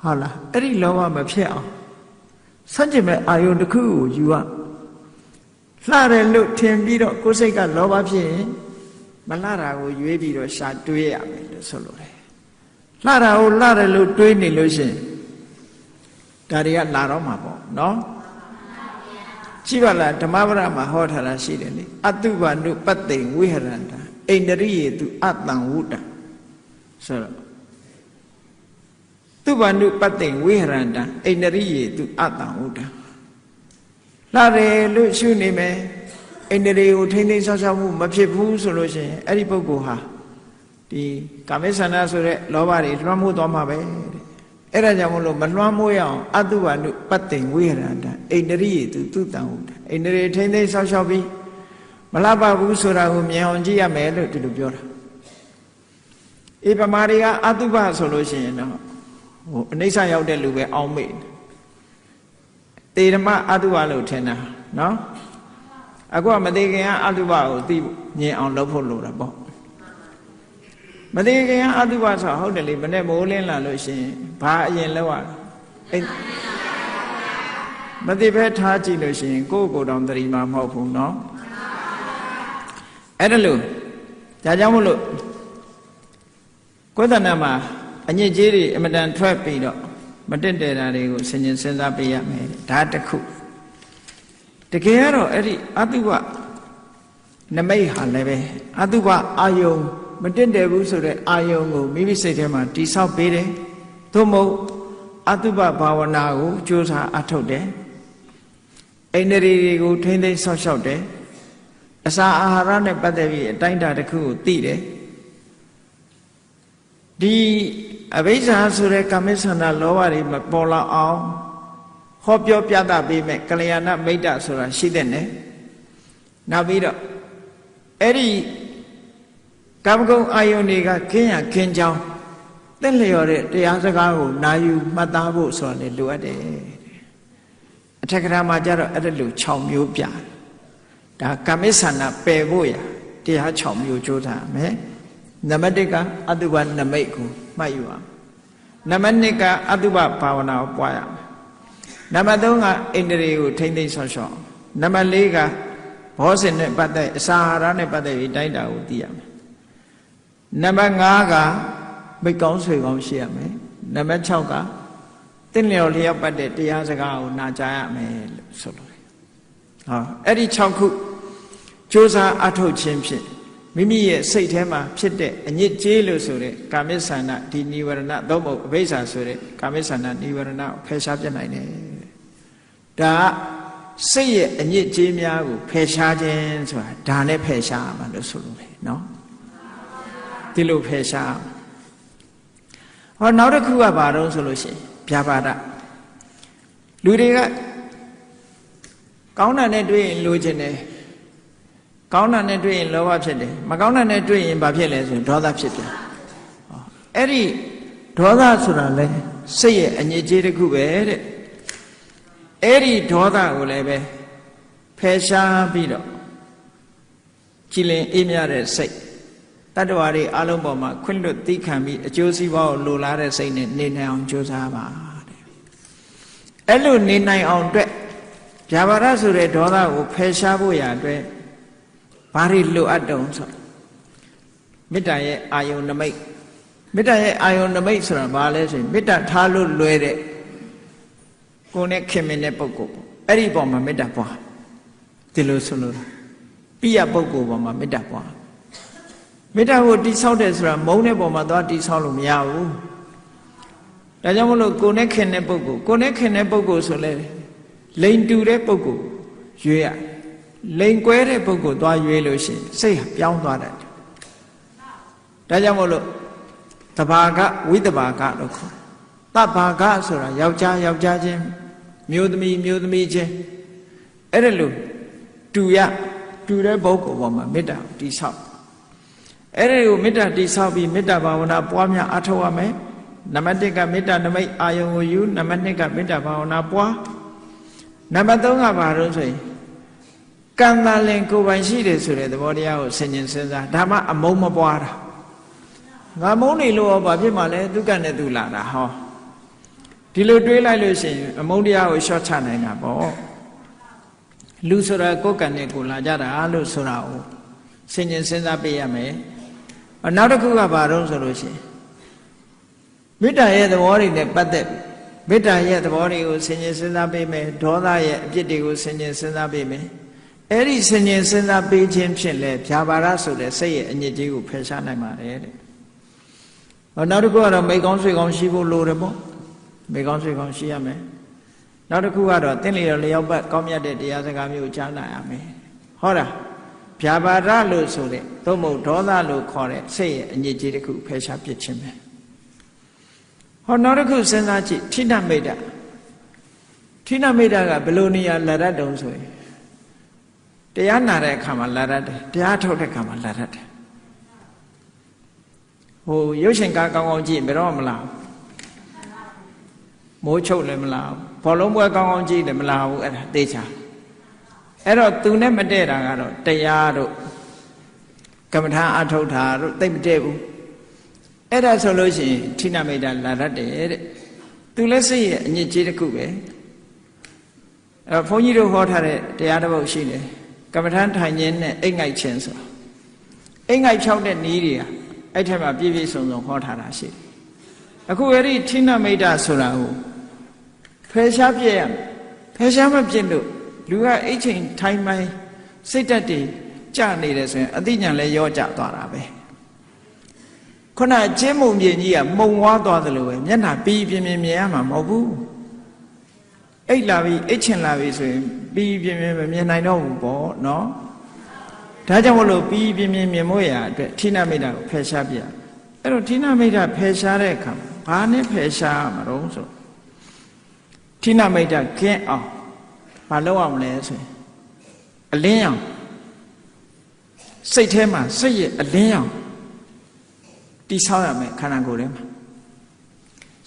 Speaker 1: ဟုတ်လားအဲ့ဒီလောဘမဖြစ်အောင်စัจ jin မဲ့အာယုန်တစ်ခုကိုယူရလှတယ်လို့ထင်ပြီးတော့ကိုယ်စိတ်ကလောဘဖြစ်ရင်မလှတာကိုရွေးပြီးတော့ရှာတွေးရမယ်လို့ဆိုလိုတယ်လှတာကိုလှတယ်လို့တွေးနေလို့ရှိရင်ဒါတွေကလာတော့မှာပေါ့နော်ကြည့်ပါလားဓမ္မပဒမှာဟောထားတာရှိတယ်လေအတုပနုပတ္တိဝိဟရန္တာအိန္ဒရိယေတုအတံဝုတ္တဆိုတော့တုပနုပတ္တိဝိဟရန္တာအိန္ဒရိယေတုအတံဝုတ္တလှတယ်လို့ရှုနေမယ်အိန္ဒြေကိုထိမ့်သိမ်းဆောက်ရှောက်မှုမဖြစ်ဘူးဆိုလို့ရှိရင်အဲ့ဒီပုဂ္ဂိုလ်ဟာဒီကာမိဆန္ဒဆိုတဲ့လောဘတွေလွှမ်းမိုးသွားမှာပဲအဲ့ဒါကြောင့်မလို့မလွှမ်းမိုးရအောင်အတုဝနုပတ္တိဝိဟရန္တအိန္ဒြိယေတုတုတံဝုဒ္ဓအိန္ဒြေထိမ့်သိမ်းဆောက်ရှောက်ပြီးမလှပဘူးဆိုတာကိုမြင်အောင်ကြည့်ရမယ်လို့ဒီလိုပြောတာအေပမာတွေကအတုပဆိုလို့ရှိရင်တော့ဟိုအနိစ္စရောက်တဲ့လူပဲအောင်းမေ့တေဓမ္မအတုပလို့ထင်တာနော်အခုကမသေးခင်ကအတုပကိုသိမြင်အောင်လုပ်ဖို့လိုတာပေါ့မသေးခင်ကအတုပဆိုဟုတ်တယ်လေမနဲ့မိုးလင်းလာလို့ရှိရင်ဘာအရင်လောက်ရမသေးပဲထားကြည့်လို့ရှိရင်ကိုယ့်ကိုယ်တောင်သတိမှမဟုတ်ဘူးနော်အဲ့ဒါလို့ဒါကြောင့်မို့လို့ကိုယ်တဏ္ဍမှာအညစ်အကြေးတွေအမတန်ထွက်ပြီးတော့မတင့်တယ်တာတွေကိုဆင်ញင်စဉ်းစားပေးရမယ်ဒါတစ်ခုတကယ်ကတော့အဲ့ဒီအတုပနမိတ်ဟာလည်းပဲအတုပအာယုံမတင့်တယ်ဘူးဆိုတဲ့အာယုံကိုမိမိစိတ်ထဲမှာတိဆောက်ပေးတယ်သို့မဟုတ်အတုပဘာဝနာကိုကြိုးစားအထုတ်တယ်အိန္ဒြေတွေကိုထိမ့်သိမ်းဆောက်ရှောက်တယ်အစာအာဟာရနဲ့ပတ်သက်ပြီးအတိုင်းအတာတစ်ခုကိုသိတယ်ဒီအဘိဇ္ဇာဆိုတဲ့ကာမိဆန္ဒလောဘတွေမပေါ်လာအောင်ဟောပြောပြသပေးမဲ့ကလျာဏမိတ်တဆိုတာရှိတဲ့နဲ့နောက်ပြီးတော့အဲ့ဒီကာမဂုဏ်အာယုန်တွေကခင်းရခင်းချောင်းသင့်လျော်တဲ့တရားစကားကိုနာယူမှတ်သားဖို့ဆိုတာလေလိုအပ်တယ်အထက်ကရာမှာကျတော့အဲ့ဒါလို6မျိုးပြဒါကာမိဆန္ဒပယ်ဖို့ရတရား6မျိုးကြိုးစားမယ်နံပါတ်1ကအတုပနမိတ်ကိုမှတ်ယူအောင်နံပါတ်2ကအတုပဘာဝနာကိုပွားရမယ်နံပါတ်3ကအိန္ဒြေကိုထိမ့်သိမ်းဆောက်ရှောက်နံပါတ်4ကဘောဇဉ်နဲ့ပတ်သက်အစာအာဟာရနဲ့ပတ်သက်ပြီးတိုင်းတာကိုသိရမယ် နံပါတ်5ကမိတ်ကောင်းဆွေကောင်းရှိရမယ်နံပါတ်6ကတင့်လျော်လျောက်ပတ်တဲ့တရားစကားကိုနာကြားရမယ်လို့ဆိုလိုတယ်ဟောအဲ့ဒီ6ခုကြိုးစားအထုတ်ခြင်းဖြင့်မိမိရဲ့စိတ်ထဲမှာဖြစ်တဲ့အညစ်ကြေးလို့ဆိုတဲ့ကာမိဆန္ဒဒီနိဝရဏသို့မဟုတ်အဘိဇ္ဇာဆိုတဲ့ကာမိဆန္ဒနိဝရဏကိုဖယ်ရှားပြနိုင်တယ်ဒါစိတ်ရဲ့အညစ်အကြေးများကိုဖယ်ရှားခြင်းဆိုတာဒါနဲ့ဖယ်ရှားမှာလို့ဆိုလို့လေနော်ဒီလိုဖယ်ရှားဟောနောက်တစ်ခုကဘာတော့ဆိုလို့ရှိရင်ဗျာပါဒလူတွေကကောင်းတာနဲ့တွေ့ရင်လိုချင်တယ်ကောင်းတာနဲ့တွေ့ရင်လောဘဖြစ်တယ်မကောင်းတာနဲ့တွေ့ရင်ဘာဖြစ်လဲဆိုရင်ဒေါသဖြစ်တယ်အဲ့ဒီဒေါသဆိုတာလဲစိတ်ရဲ့အညစ်အကြေးတစ်ခုပဲတဲ့အဲ့ဒီဒေါသကိုလည်းပဲဖယ်ရှားပြီးတော့ကြည်လင်အေးမြတဲ့စိတ်တတ္တဝါတွေအလုံးပေါ်မှာခွင့်လွတ်သိခံပြီးအကျိုးစီးပွားကိုလိုလားတဲ့စိတ်နဲ့နေနိုင်အောင်ကြိုးစားပါတဲ့အဲ့လိုနေနိုင်အောင်အတွက်ဗျာပါဒဆိုတဲ့ဒေါသကိုဖယ်ရှားဖို့ရအတွက်ဘာတွေလိုအပ်တုံးဆိုမေတ္တာရဲ့အာယုန်နမိတ်မေတ္တာရဲ့အာယုန်နမိတ်ဆိုတာဘာလဲဆိုရင်မေတ္တာထားလို့လွယ်တဲ့ကိုယ်နဲ့ခင်မင်တဲ့ပုဂ္ဂိုလ်ပေါ့အဲ့ဒီပေါ်မှာမေတ္တာပွားဒီလိုဆိုလို့ပိယပုဂ္ဂိုလ်ပေါ်မှာမေတ္တာပွားမေတ္တာကိုတိဆောက်တယ်ဆိုတာမုန်းတဲ့ပေါ်မှာသွားတိဆောက်လို့မရဘူးဒါကြောင့်မလို့ကိုယ်နဲ့ခင်တဲ့ပုဂ္ဂိုလ်ကိုယ်နဲ့ခင်တဲ့ပုဂ္ဂိုလ်ဆိုလဲလိန်တူတဲ့ပုဂ္ဂိုလ်ရွေးရလိန်ကွဲတဲ့ပုဂ္ဂိုလ်သွားရွေးလို့ရှိရင်စိတ်ပြောင်းသွားတယ်ဒါကြောင့်မို့လို့တဘာကဝိတဘာကလို့ခေါ်တဘာကဆိုတာယောက်ျားယောက်ျားချင်းမျိုးသမီးမျိုးသမီးချင်းအဲ့ဒါလို့တူတဲ့ပုဂ္ဂိုလ်ပေါ်မှာမေတ္တာတိဆောက်အဲ့ဒါကိုမေတ္တာတိဆောက်ပြီးမေတ္တာဘာဝနာပွားများအားထုတ်ရမယ်နံပါတ်1ကမေတ္တာနမိတ်အာယုံကိုယူနံပါတ်2ကမေတ္တာဘာဝနာပွားနံပါတ်3ကဘာလို့ဆိုရင်ကံတန်လင်ကိုယ်ပိုင်ရှိတယ်ဆိုတဲ့သဘောတရားကိုဆင်ញင်စဉ်းစားဒါမှအမုန်းမပွားတာငါမုန်းနေလို့ရောဘာဖြစ်မှလဲသူကနဲ့သူလာတာဟောဒီလိုတွေးလိုက်လို့ရှိရင်အမုန်းတရားကိုရှော့ချနိုင်တာပေါ့လူဆိုတာကိုယ်ကံနဲ့ကိုယ်လာကြတာလို့ဆိုတာကိုဆင်ញင်စဉ်းစားပေးရမယ်နောက်တစ်ခုကဘာတော့ဆိုလို့ရှိရင်မေတ္တာရဲ့သဘောတွေနဲ့ပတ်သက်မေတ္တာရဲ့သဘောတွေကိုဆင်ញင်စဉ်းစားပေးမယ်ဒေါသရဲ့အပြစ်တွေကိုဆင်ញင်စဉ်းစားပေးမယ်အဲ့ဒီဆင်ញင်စဉ်းစားပေးခြင်းဖြင့်လဲဗျာပါဒဆိုတဲ့စိတ်ရဲ့အညစ်အကြေးကိုဖယ်ရှားနိုင်ပါတယ်တဲ့နောက်တစ်ခုကတော့မိကောင်းဆွေကောင်းရှိဖို့လိုတယ်ပေါ့မိကောင်းဆွေကောင်းရှိရမယ်နောက်တစ်ခုကတော့တင့်လျော်လျောက်ပတ်ကောင်းမြတ်တဲ့တရားစကားမျိုးကြားနာရမယ်ဟောတာဗျာပါဒလို့ဆိုတဲ့သို့မဟုတ်ဒေါသလို့ခေါ်တဲ့စိတ်ရဲ့အညစ်အကြေးတစ်ခုဖယ်ရှားပစ်ခြင်းပဲဟောနောက်တစ်ခုစဉ်းစားကြည့်ဌိနမိတ်တာဌိနမိတ်တာကဘယ်လိုနေရာလာရတုံးဆိုရင်တရားနာတဲ့အခါမှာလာရတယ်တရားထုတ်တဲ့အခါမှာလာရတယ်ဟိုရုပ်ရှင်ကားကောင်းကောင်းကြည့်ဘယ်တော့မလားမိုးချုပ်လည်းမလားဘောလုံးပွဲကောင်းကောင်းကြည့်လည်းမလားဘူးအဲ့ဒါသိချာအဲ့တော့သူနဲ့မတည့်တာကတော့တရားတို့ကမ္မထာအထုတ်တာတို့သိမတည့်ဘူးအဲ့ဒါဆိုလို့ရှိရင်ဌိနမိတ်တာလာရတယ်တဲ့သူလည်းစိတ်ရဲ့အညစ်အကြေးတစ်ခုပဲအဲ့ဘုန်းကြီးတို့ဟောထားတဲ့တရားတစ်ပုဒ်ရှိတယ်ကမ္မထာထိုင်ခြင်းနဲ့အိတ်ငိုက်ခြင်းဆိုအိတ်ငိုက်ဖြောက်တဲ့နည်းတွေကအဲ့ထက်မှပြည့်ပြည့်စုံစုံဟောထားတာရှိတယ်အခုအဲ့ဒီဌိနမိတ်တာဆိုတာကိုဖယ်ရှားပြည့်ရမယ်ဖယ်ရှားမပြည့်လို့လူကအိတ်ချိန်ထိုင်ပိုင်းစိတ်ဓာတ်တွေကျနေတယ်ဆိုရင်အသိဉာဏ်လည်းရောကျသွားတာပဲခုနကျင်းမုံပြင်ကြီးကမှုံဝါးသွားသလိုပဲမျက်နှာပြီးပြင်းပြင်းမြင်ရမှာမဟုတ်ဘူးအိတ်လာပြီအိတ်ချင်လာပြီဆိုရင်ပြီးပြင်းပြင်းမမြင်နိုင်တော့ဘူးပေါ့နော်ဒါကြောင့်မလို့ပြီးပြင်းပြင်းမြင်မို့ရအတွက်ဌိနမိတ်တာကိုဖယ်ရှားပြအဲ့တော့ဌိနမိတ်တာဖယ်ရှားတဲ့အခါဘာနဲ့ဖယ်ရှားမှာတော့ဆိုဌိနမိတ်တာကင်းအောင်မလုပ်အောင်လဲဆိုရင်အလင်းအောင်စိတ်ထဲမှာစိတ်ရဲ့အလင်းအောင်တိဆောက်ရမယ်ခန္ဓာကိုယ်ထဲမှာ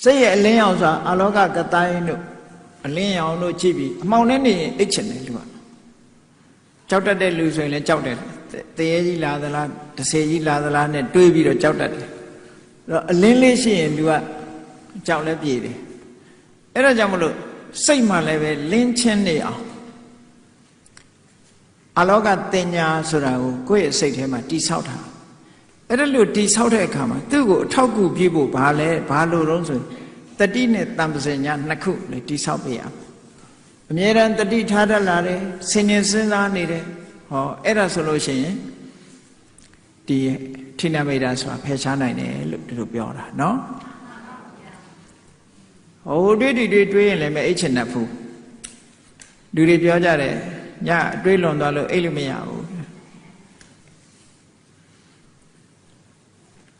Speaker 1: စိတ်ရဲ့အလင်းအောင်ဆိုတာအလောကကတိုင်းတို့အလင်းအောင်တို့ကြည့်ပြီးအမှောင်နဲ့နေရင်အိတ်ချင်တယ်လူကကြောက်တတ်တဲ့လူဆိုရင်လည်းကြောက်တယ်တရေကြီးလာသလားတဆေကြီးလာသလားနဲ့တွေးပြီးတော့ကြောက်တတ်တယ်အဲ့တော့အလင်းလေးရှိရင်လူကကြောက်လဲပြေးတယ်အဲ့ဒါကြောင့်မလို့စိတ်မှလည်းပဲလင်းချင်းနေအောင်အလောကတင်ညာဆိုတာကိုကိုယ့်ရဲ့စိတ်ထဲမှာတိဆောက်တာ အဲ့ဒါလို့တိဆောက်တဲ့အခါမှာသူ့ကိုအထောက်အကူပြုဖို့ဘာလဲဘာလို့တော့ဆိုတတိနဲ့တမ္ပဇဉ္ညာနှစ်ခုလေတိဆောက်ပေးရအမြဲတမ်းတတိထားတတ်လာတယ်ဆင်ញင်စဉ်းစားနေတယ်ဟောအဲ့ဒါဆိုလို့ရှိရင်ဒီထိနမိတ်တာဆိုတာဖယ်ရှားနိုင်တယ်လို့ဒီလိုပြောတာနော်ဟိုတွေးတွေးရင်လည်းမအိတ်ချင်တတ်ဘူးလူတွေပြောကြတယ်ညအတွေးလွန်သွားလို့အိတ်လို့မရဘူး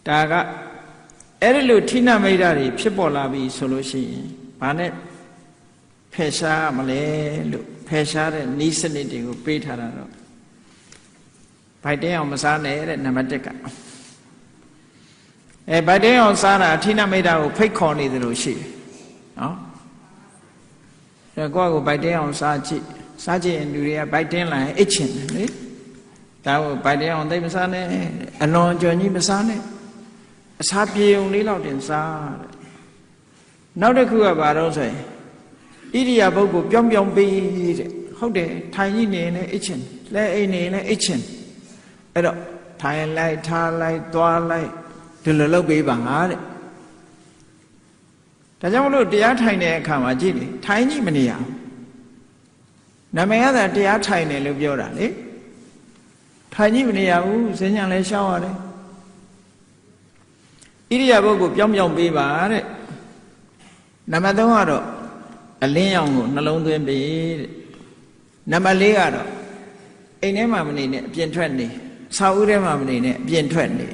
Speaker 1: ဒါကအဲ့ဒီလိုထိနမိတ်တာတွေဖြစ်ပေါ်လာပြီဆိုလို့ရှိရင်ဘာနဲ့ဖယ်ရှားမလဲလို့ဖယ်ရှားတဲ့နည်းစနစ်တွေကိုပေးထားတာတော့ဗိုက်တင်းအောင်မစားနဲ့တဲ့နံပါတ်1ကဗိုက်တင်းအောင်စားတာထိနမိတ်တာကိုဖိတ်ခေါ်နေသလိုရှိတယ်နော်ကိုယ့်ကိုဗိုက်တင်းအောင်စားကြည့်ရင်လူတွေကဗိုက်တင်းလာရင်အိတ်ချင်တယ်လေဒါကိုဗိုက်တင်းအောင်သိမစားနဲ့အလွန်ကြော်ကြီးမစားနဲ့အစာပြေုံလေးလောက်တင်စားတဲ့နောက်တစ်ခုကဘာတော့ဆိုရင်ဣရိယာပုဂ္ဂိုလ်ပြောင်းပေးတဲ့ဟုတ်တယ်ထိုင်ကြည့်နေရင်လည်းအိတ်ချင်လဲအိတ်နေရင်လည်းအိတ်ချင်အဲ့တော့ထိုင်လိုက်ထားလိုက်သွားလိုက်ဒီလိုလုပ်ပေးပါတဲ့ဒါကြောင့်မလို့တရားထိုင်တဲ့အခါမှာကြည့်လေထိုင်ကြည့်မနေရဘူးနာမည်ရတာတရားထိုင်တယ်လို့ပြောတာလေထိုင်ကြည့်မနေရဘူးစဉ္ညာလည်းရှောက်ရတယ်ဣရိယာပုဂ္ဂိုလ်ပြောင်းပေးပါတဲ့နံပါတ်3ကတော့အလင်းရောင်ကိုနှလုံးသွင်းပေးတဲ့နံပါတ်4ကတော့အိမ်ထဲမှာမနေနဲ့အပြင်ထွက်နေဆောက်ဦးထဲမှာမနေနဲ့အပြင်ထွက်နေ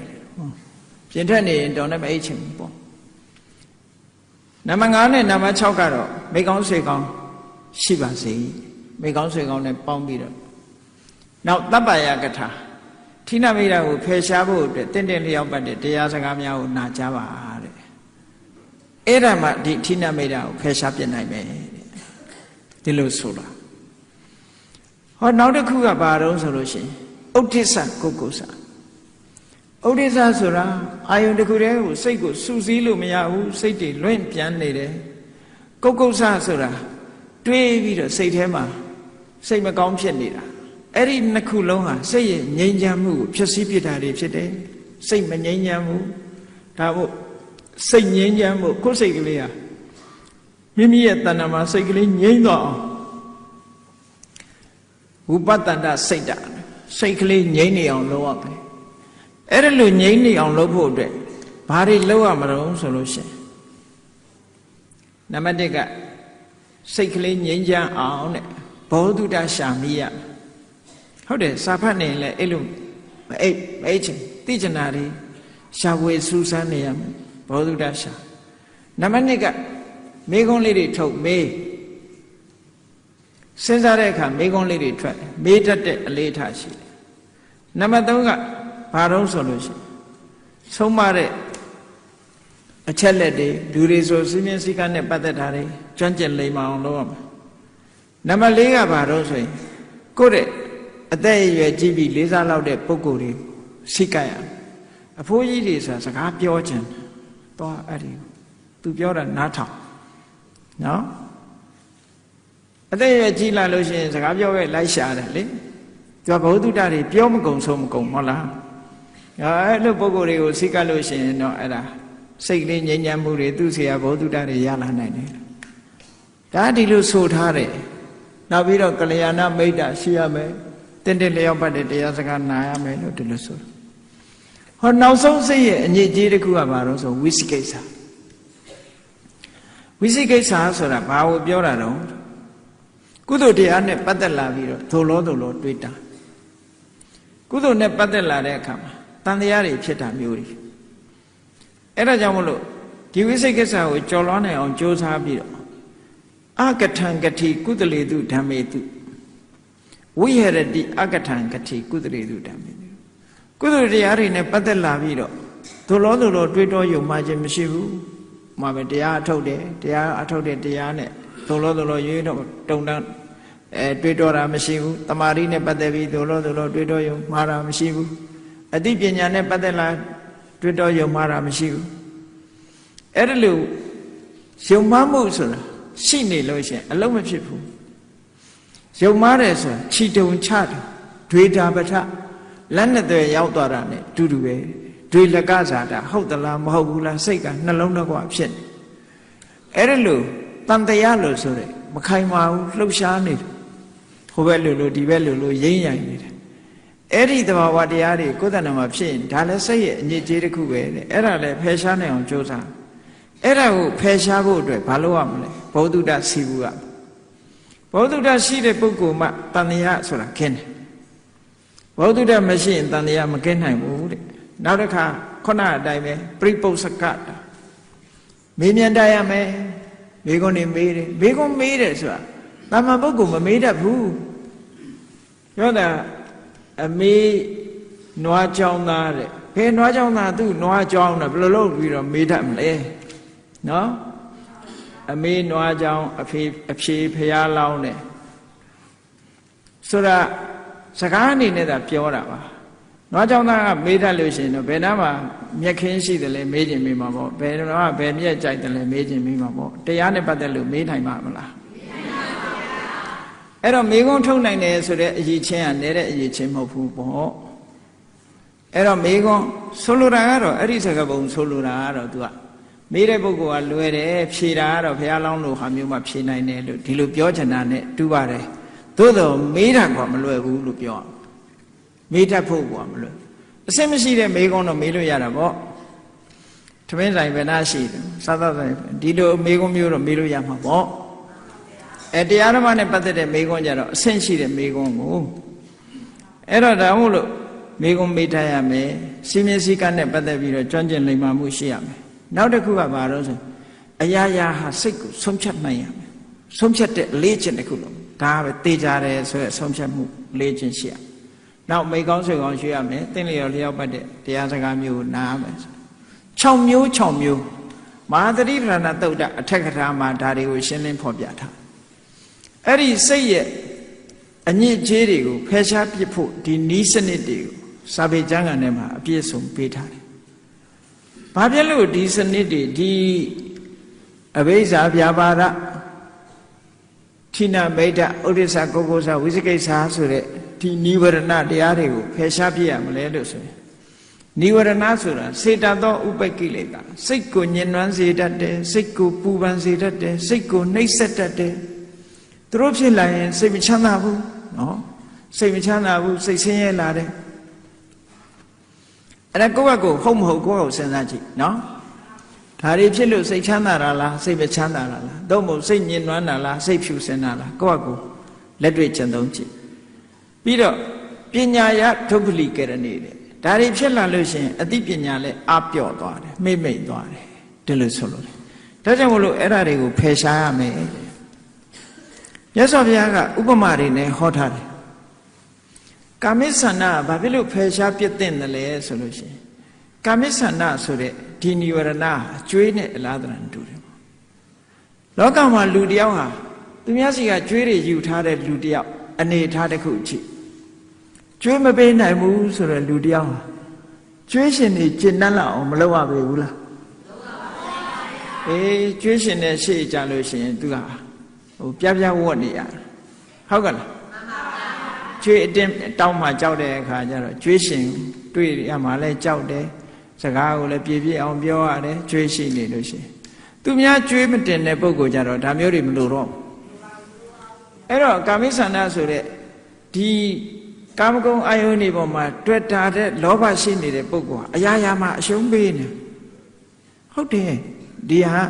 Speaker 1: ပြင်ထွက်နေရင်တော့လည်းမအိတ်ချင်ဘူးပေါ့နံပါတ်5နဲ့နံပါတ်6ကတော့မိကောင်းဆွေကောင်းရှိပါစေမိကောင်းဆွေကောင်းနဲ့ပေါင်းပြီးတော့နောက်တပ္ပယကထာထိနမိတ်တာကိုဖယ်ရှားဖို့အတွက်တင့်လျောက်ပတ်တဲ့တရားစကားများကိုနာကြားပါတဲ့အဲ့ဒါမှဒီထိနမိတ်တာကိုဖယ်ရှားပြနိုင်မယ်တဲ့ဒီလိုဆိုတာဟောနောက်တစ်ခုကဘာတုံးဆိုလို့ရှိရင်ဥဒိစ္စကုက္ကုစ္စဥဒိစ္စဆိုတာအာယုန်တစ်ခုတည်းကိုစိတ်ကိုစူးစီးလို့မရဘူးစိတ်တွေလွင့်ပြန်နေတယ်ကုက္ကုစ္စဆိုတာတွေးပြီးတော့စိတ်ထဲမှာစိတ်မကောင်းဖြစ်နေတာအဲ့ဒီနှစ်ခုလုံးဟာစိတ်ရဲ့ငြိမ်းချမ်းမှုကိုဖျက်ဆီးပစ်တာတွေဖြစ်တယ်စိတ်မငြိမ်းချမ်းဘူးဒါမို့စိတ်ငြိမ်းချမ်းမှုကိုယ်စိတ်ကလေးဟာမိမိရဲ့တဏ္ဍာမှာစိတ်ကလေးငြိမ်းသွားအောင်ဝိပဿနာစိတ်ကလေးငြိမ်းနေအောင်လုပ်ရမယ်အဲ့ဒါလိုငြိမ်းနေအောင်လုပ်ဖို့အတွက်ဘာတွေလုပ်ရမလို့ဆိုလို့ရှိရင်နံပါတ်1ကစိတ်ကလေးငြိမ်းချမ်းအောင်တဲ့ဘောဓုတရှာမိရဟုတ်တယ်စာဖတ်နေရင်လည်းအဲ့လိုမအိတ်ချင်သိကျင်တာတွေရှာဝေစူးစမ်းနေရမယ်ဘောဓုတရှာနံပါတ်2ကမေကုန်းလေးတွေထုတ်မေးစဉ်းစားတဲ့အခါမေကုန်းလေးတွေထွက်မေးတတ်တဲ့အလေးထားရှိတယ်နံပါတ်3ကဘာတော့ဆိုလို့ရှိရင်ဆုံးမတဲ့အချက်လက်တွေလူတွေဆိုစီးမြင်စည်းကမ်းနဲ့ပတ်သက်တာတွေကျွမ်းကျင်လိမ္မာအောင်လုပ်ရမယ်နံပါတ်4ကဘာတော့ဆိုရင်ကိုယ့်တဲ့အသက်အရွယ်ကြီးပြီးလေးစားလောက်တဲ့ပုဂ္ဂိုလ်တွေစိတ်ကရအဖိုးကြီးတွေဆိုတာစကားပြောခြင်းတော့အဲ့ဒီသူပြောတာနားထောင်နော်အသက်အရွယ်ကြီးလာလို့ရှိရင်စကားပြောပဲလိုက်ရှာတယ်လေသူကဘုဒ္ဓတာတွေပြောမကုန်ဆုံးမကုန်ဟုတ်လားအဲ့လိုပုဂ္ဂိုလ်တွေကိုစိတ်ကလို့ရှိရင်တော့အဲ့ဒါစိတ်ကလေးငြိမ်းချမ်းမှုတွေသူ့ဆရာဘုဒ္ဓတာတွေရလာနိုင်တယ်ဒါဒီလိုဆိုထားတယ်နောက်ပြီးတော့ကလျာဏမိတ်တာရှိရမယ်တင့်လျောက်ပတ်တဲ့တရားစကားနာရမယ်လို့ဒီလိုဆိုဟောနောက်ဆုံးစိတ်ရဲ့အညစ်အကြေးတစ်ခုကဘာလို့ဆိုဝိသိကိစ္စဝိသိကိစ္စဆိုတာဘာကိုပြောတာတော့ကုသိုလ်တရားနဲ့ပတ်သက်လာပြီးတော့သို့လောတွေးတာကုသိုလ်နဲ့ပတ်သက်လာတဲ့အခါမှာတန်တရားတွေဖြစ်တာမျိုးတွေအဲ့ဒါကြောင့်မလို့ဒီဝိသိကိစ္စကိုကြော်လွှားနိုင်အောင်ကြိုးစားပြီးတော့အကထံကတိကုသလေတုဓမ္မေတုဝိဟရတိအကထံကတိကုသလေတုဓမ္မေတုကုသိုလ်တရားတွေနဲ့ပတ်သက်လာပြီးတော့သို့လောတွေးတောယုံမှခြင်းမရှိဘူးမှာပဲတရားအထုတ်တယ်တရားအထုတ်တဲ့တရားနဲ့သို့လောရွေးတော့တုံတန်းတွေးတောတာမရှိဘူးတမာရီနဲ့ပတ်သက်ပြီးသို့လောတွေးတောယုံမှားတာမရှိဘူးအသိပညာနဲ့ပတ်သက်လာတွေးတောယုံမှားတာမရှိဘူးအဲ့ဒါလို့ယုံမှားမှုဆိုတာရှိနေလို့ရှိရင်အလုံးမဖြစ်ဘူးယုံမှားတယ်ဆိုတာခြိတုံချတယ်ဒွေတာပထလက်နဲ့တည်းရောက်သွားတာ ਨੇ တူတူပဲ တွေလကစားတာဟုတ်သလားမဟုတ်ဘူးလားစိတ်ကနှလုံးတစ်ခွဖြစ်အဲ့ဒါလို့တန်တရားလို့ဆိုတဲ့မခိုင်မာဘူးလှုပ်ရှားနေတယ်ဟိုဘက်လို့ဒီဘက်လို့ရိမ့်ရိုင်နေတယ်အဲ့ဒီသဘာဝတရားတွေကိုယ်တဏ္ဍာမှာဖြစ်ရင်ဒါလည်းစိတ်ရဲ့အညစ်အကြေးတစ်ခုပဲတဲ့အဲ့ဒါလည်းဖယ်ရှားနိုင်အောင်ကြိုးစားအဲ့ဒါကိုဖယ်ရှားဖို့အတွက်ဘာလုပ်ရမလဲဘုဒ္ဓတစီဘူးကဘုဒ္ဓတရှိတဲ့ပုဂ္ဂိုလ်မှတန်တရားဆိုတာခင်းတယ်ဘုဒ္ဓတမရှိရင်တန်တရားမကင်းနိုင်ဘူးတဲ့နောက်တစ်ခါခုနအတိုင်းပဲပရိပု္ပ္ပကတာမေးမြန်းတတ်ရမယ်မိကုံနေမေးတယ်မိကုံမေးတယ်ဆိုတာတာမန်ပုဂ္ဂိုလ်မမေးတတ်ဘူးပြောတာအမေနွားကြောင်းသားတဲ့ဘယ်နွားကြောင်းသားသူ့နွားကြောင်းတော့ဘယ်လိုလုပ်ပြီးတော့မေးတတ်မလဲနော်အမေနွားကြောင်းအဖြေဖျားလောင်းတယ်ဆိုတာစကားအနေနဲ့သာပြောတာပါနွားကြောင်းသားကမေးတတ်လို့ရှိရင်တော့ဘယ်နာမှာမျက်ခင်းရှိတယ်လဲမေးခြင်းမေးမှာပေါ့ဘယ်တော့ဘယ်မျက်ကြိုက်တယ်လဲမေးခြင်းမေးမှာပေါ့တရားနဲ့ပတ်သက်လို့မေးနိုင်မှာမလားအဲ့တော့မိကုံးထုတ်နိုင်တယ်ဆိုတဲ့အရေးချင်းကတဲ့အရေးချင်းမဟုတ်ဘူးပေါ့အဲ့တော့မိကုံးဆိုလိုတာကတော့အဲ့ဒီစကားပုံဆိုလိုတာကတော့ तू ကမေးတဲ့ပုဂ္ဂိုလ်ကလွယ်တယ်ဖြေတာကတော့ဘုရားလောင်းလို့ဟာမျိုးမှဖြေနိုင်တယ်လို့ဒီလိုပြောချင်တာနဲ့တူပါတယ်သို့တော့မေးတာကမလွယ်ဘူးလို့ပြောမေးတတ်ဖို့ကမလွယ်အစစ်မရှိတဲ့မိကုံးတော့မေးလို့ရတာပေါ့ထမင်းဆိုင်ဘယ်နှရှိတယ်စားသောက်ဆိုင်ဒီလိုမိကုံးမျိုးတော့မေးလို့ရမှာပေါ့တရားဓမ္မနဲ့ပတ်သက်တဲ့မိကုံးကြတော့အဆင့်ရှိတဲ့မိကုံးကိုအဲ့တော့ဒါမို့လို့မိကုံးမေးထားရမယ်စီမင်းစည်းကမ်းနဲ့ပတ်သက်ပြီးတော့ကျွမ်းကျင်လိမ္မာမှုရှိရမယ်နောက်တစ်ခုကဘာလို့ဆိုအရာရာဟာစိတ်ကိုဆုံးဖြတ်နိုင်ရမယ်ဆုံးဖြတ်တဲ့လေ့ကျင့်တစ်ခုလုံးဒါပဲသိကြတယ်ဆိုရယ်ဆုံးဖြတ်မှုလေ့ကျင့်ရှိရနောက်မိကောင်းဆွေကောင်းရှိရမယ်သင်လျော်လျောက်ပတ်တဲ့တရားစကားမျိုးကိုနားရမယ်6မျိုးမဟာသတိပဋ္ဌာန်သုတ်တအထက်ကထာမှာဒါတွေကိုရှင်းလင်းဖော်ပြထားအဲ့ဒီစိတ်ရဲ့အညစ်အကြေးတွေကိုဖယ်ရှားပစ်ဖို့ဒီနီးစနစ်တွေကိုစာပေကျမ်းဂန်ထဲမှာအပြည့်စုံပေးထားတယ်။ဘာဖြစ်လို့ဒီစနစ်တွေဒီအဘိဇာဗျာပါဒဌိနမိတ်္တဥဒိစ္စကုက္ကုစဝိသိကိစ္စဆိုတဲ့ဒီနိဝရဏတရားတွေကိုဖယ်ရှားပြရမလဲလို့ဆိုရင်နိဝရဏဆိုတာစေတသောဥပ္ပကိလေသာစိတ်ကိုညှဉ်းနှွမ်းစေတတ်တယ်စိတ်ကိုပူပန်စေတတ်တယ်စိတ်ကိုနှိပ်စက်တတ်တယ်သူတို့ဖြစ်လာရင်စိတ်မချမ်းသာဘူးနော်စိတ်မချမ်းသာဘူးစိတ်ဆင်းရဲလာတယ်အဲ့ဒါကိုယ့်ဘက်ကိုဟုတ်မဟုတ်ကိုယ့်ကိုစဉ်းစားကြည့်နော်ဒါတွေဖြစ်လို့စိတ်ချမ်းသာတာလားစိတ်မချမ်းသာတာလားတော့မဟုတ်စိတ်ညှဉ်းနှွမ်းတာလားစိတ်ဖြူစင်တာလားကိုယ့်ဘက်ကိုလက်တွေ့ကျင့်သုံးကြည့်ပြီးတော့ပညာယဒုပ္ပလိကရဏီတဲ့ဒါတွေဖြစ်လာလို့ရှိရင်အသိပညာလည်းအပြော့သွားတယ်မိမ့်မိတ်သွားတယ်ဒီလိုဆိုလို့ဒါကြောင့်မလို့အဲ့ဒါတွေကိုဖယ်ရှားရမယ်မြတ်စွာဘုရားကဥပမာတွေနဲ့ဟောထားတယ်ကာမိဆန္ဒဘာဖြစ်လို့ဖယ်ရှားပြစ်တင်တယ်လဲဆိုလို့ရှိရင်ကာမိဆန္ဒဆိုတဲ့ဒီနိဝရဏအကျွေးနဲ့အလားတန်တူတယ်လောကမှာလူတယောက်ဟာသူများစီကကျွေးတွေယူထားတဲ့လူတယောက်အနေထားတစ်ခုကြည့်ကျွေးမပေးနိုင်ဘူးဆိုတဲ့လူတယောက်ဟာကျွေးရှင်တွေကျင့်တတ်လောက်အောင်မလုပ်ရပေဘူးလားအေးကျွေးရှင်နဲ့ရှေ့ကြလို့ရှိရင်သူကပြပြဝတ်နေရဟုတ်ကလားကျွေးအတင်းတောင်းမှကြောက်တဲ့အခါကျတော့ကျွေးရှင်တွေ့ရမှလည်းကြောက်တယ်စကားကိုလည်းပြည့်ပြည့်အောင်ပြောရတယ်ကျွေးရှိနေလို့ရှိရင်သူများကျွေးမတင်တဲ့ပုဂ္ဂိုလ်ကြတော့ဒါမျိုးတွေမလိုတော့အဲ့တော့ကာမိဆန္ဒဆိုတဲ့ဒီကာမဂုဏ်အာယုန်တွေပေါ်မှာတွေ့တာတဲ့လောဘရှိနေတဲ့ပုဂ္ဂိုလ်ဟာအရာရာမှာအရှုံးပေးနေဟုတ်တယ်ဒီဟာ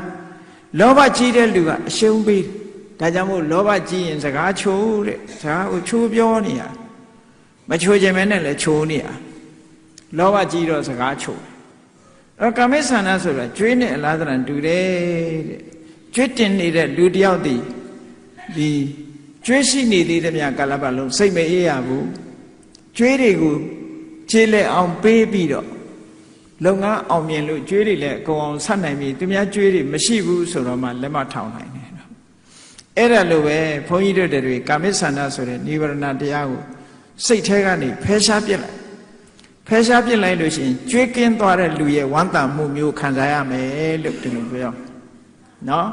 Speaker 1: လောဘကြီးတဲ့လူကအရှုံးပေးဒါကြောင့်မို့လောဘကြီးရင်စကားချိုးတဲ့စကားကိုချိုးပြောနေရမချိုးခြင်းမဲနဲ့လည်းချိုးနေရလောဘကြီးတော့စကားချိုးအဲ့ကာမိဆန္ဒဆိုတာကျွေးနဲ့အလားတန်တူတယ်တဲ့ကျွေးတင်နေတဲ့လူတယောက်ဒီကျွေးရှိနေသေးတဲ့မြတ်ကာလပတ်လုံးစိတ်မအေးရဘူးကျွေးတွေကိုခြေလက်အောင်ပေးပြီးတော့လုပ်ငန်းအောင်မြင်လို့ကျွေးတွေလည်းအကုန်အောင်ဆက်နိုင်ပြီသူများကျွေးတွေမရှိဘူးဆိုတော့မှလက်မထောင်နိုင်တယ်အဲ့ဒါလိုပဲဘုန်းကြီးတို့တွေကာမိဆန္ဒဆိုတဲ့နိဝရဏတရားကိုစိတ်ထဲကနေဖယ်ရှားပြစ်လိုက်လို့ရှိရင်ကျွေးကင်းသွားတဲ့လူရဲ့ဝမ်းသာမှုမျိုးခံစားရမယ်လို့ဒီလိုပြောနော်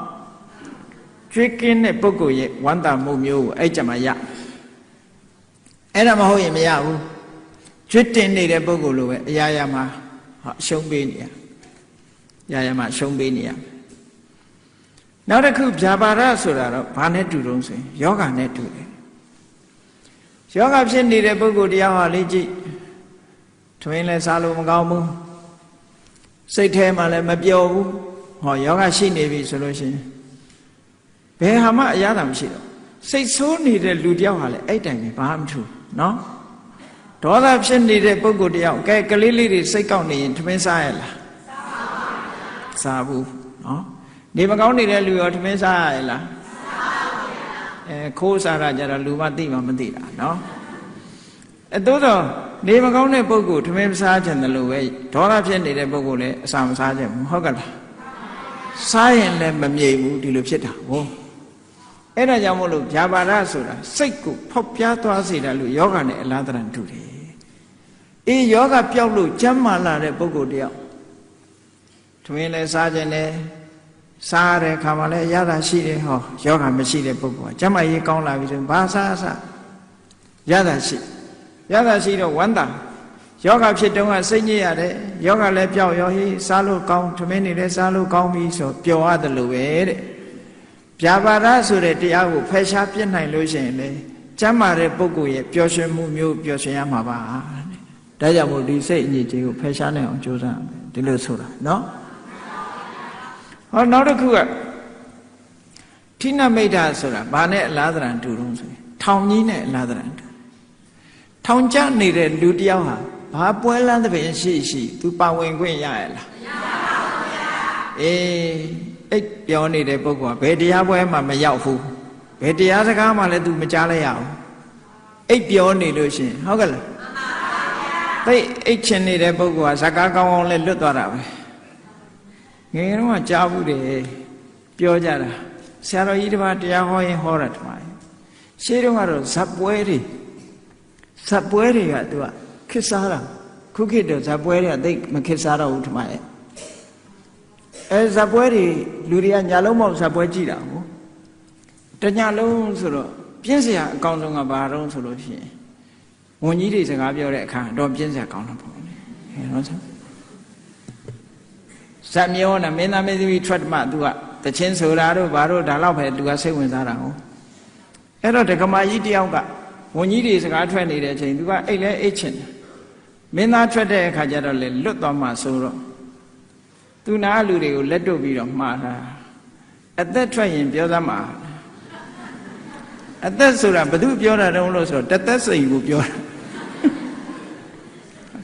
Speaker 1: ကျွေးကင်းတဲ့ပုဂ္ဂိုလ်ရဲ့ဝမ်းသာမှုမျိုးကိုအဲ့ကြမှာရအဲ့ဒါမဟုတ်ရင်မရဘူးကျွေးတင်နေတဲ့ပုဂ္ဂိုလ်လိုပဲအရာရာမှာဟ ရှုံးပေးနေရရမှရှုံးပေးနေရနောက်တစ်ခုဗျာပါဒဆိုတာတော့ဘာနဲ့တူတုံးဆိုရင်ယောဂနဲ့တူတယ်ယောဂဖြစ်နေတဲ့ပုဂ္ဂိုလ်တရားဟာလေကြည့်ထွင်းလဲစားလို့မကောင်းဘူးစိတ်ထဲမှာလည်းမပျော်ဘူးဟောယောဂရှိနေပြီဆိုလို့ရှိရင်ဘယ်ဟာမှအရသာမရှိတော့စိတ်ဆိုးနေတဲ့လူတယောက်ဟာလည်းအဲ့တိုင်ပဲဘာမှမထူနော်ဒေါသဖြစ်နေတဲ့ပုဂ္ဂိုလ်တယောက်ကဲကလေးလေးတွေစိတ်ကောက်နေရင်ထမင်းစားရလားစားဘူးနော်နေမကောင်းနေတဲ့လူရောထမင်းစားရလားခိုးစားတာကြတော့လူမသိမှမသိတာနော်သို့တော့နေမကောင်းတဲ့ပုဂ္ဂိုလ်ထမင်းမစားခြင်းတယ်လို့ပဲဒေါသဖြစ်နေတဲ့ပုဂ္ဂိုလ်လည်းအစာမစားခြင်းဘူးဟုတ်ကလားစားရင်လည်းမမြိတ်ဘူးဒီလိုဖြစ်တာဟောအဲ့ဒါကြောင့်မို့လို့ဗျာပါဒဆိုတာစိတ်ကိုဖောက်ပြားသွားစေတာလို့ယောဂနဲ့အလားတန်တူတယ်အေးယောဂပျောက်လို့ကျမ်းမာလာတဲ့ပုဂ္ဂိုလ်တယောက်ထမင်းလည်းစားခြင်းနဲ့စားတဲ့ခါမှလည်းရတာရှိတယ်ဟောယောဂမရှိတဲ့ပုဂ္ဂိုလ်ကကျမ်းမာရေးကောင်းလာပြီဆိုရင်ဘာစားရတာရှိတော့ဝမ်းသာယောဂဖြစ်တုန်းကစိတ်ညစ်ရတယ်ယောဂလည်းပျောက်ရောဟေးစားလို့ကောင်းထမင်းနေလည်းစားလို့ကောင်းပြီဆိုပျော်ရတယ်လို့ပဲတဲ့ဗျာပါဒဆိုတဲ့တရားကိုဖယ်ရှားပြစ်နိုင်လို့ရှိရင်လေကျမ်းမာတဲ့ပုဂ္ဂိုလ်ရဲ့ပျော်ရွှင်မှုမျိုးပျော်ရွှင်ရမှာပါတဲ့ဒါကြောင့်မို့ဒီစိတ်အညစ်အကြေးကိုဖယ်ရှားနိုင်အောင်ကြိုးစားမယ်ဒီလိုဆိုတာနော်ဟောနောက်တစ်ခုကဌိနမိတ်္တဆိုတာဘာနဲ့အလားတန်တူတုံးဆိုရင်ထောင်ကြီးနဲ့အလားတန်တူထောင်ကျနေတဲ့လူတယောက်ဟာဘာပွဲလန်းသဖြင့်ရှိသူပါဝင်ခွင့်ရရလားမရပါဘူးဗျာအေးအိပ်ပြောနေတဲ့ပုဂ္ဂိုလ်ကဘယ်တရားပွဲမှမရောက်ဘူးဘယ်တရားစကားမှလည်း तू မကြားလိုက်ရအောင်အိပ်ပြောနေလို့ရှိရင်ဟုတ်ကဲ့လားမှန်ပါဗျာသိအိပ်ချင်နေတဲ့ပုဂ္ဂိုလ်ကစကားကောင်းကောင်းလည်းလွတ်သွားတာပဲငယ်တော့ကြားဘူးတယ်ပြောကြတာဆရာတော်ကြီးတစ်ပါးတရားဟောရင်ဟောတာတမန်ရှေးတုန်းကတော့ဇက်ပွဲတွေက तू ကခစ်စားတာခုခေတ်တော့ဇက်ပွဲတွေကသိမခစ်စားတော့ဘူးတမန်ဇက်ပွဲတွေလူတွေကညာလုံးမောက်ဇက်ပွဲကြည့်တာဟုတ်တညလုံးဆိုတော့ပြင်းစရာအကောင်းဆုံးကဘာတော့ဆိုလို့ရှိရင်ဝန်ကြီးတွေစကားပြောတဲ့အခါတော့ပြင်းစရာကောင်းတော့ပေါ့ဟဲ့နော်ဇက်မျောနာမင်းသားမင်းသမီးထွက်မှ तू ကတချင်းဆိုတာတို့ဘာတို့ဒါတော့ပဲ तू ကစိတ်ဝင်စားတာဟုတ်အဲ့တော့ဒကမာကြီးတယောက်ကဝန်ကြီးတွေစကားထွက်နေတဲ့အချိန် तू ကအိတ်လဲအိတ်ချင်တယ်မင်းသားထွက်တဲ့အခါကျတော့လေလွတ်သွားမှဆိုတော့သူနာလူတွေကိုလက်တို့ပြီးတော့မှားတာအသက်ထွက်ရင်ပြောသမှာအသက်ဆိုတာဘသူပြောတာတုံးလို့ဆိုတော့တသက်စိန်ကိုပြောတာ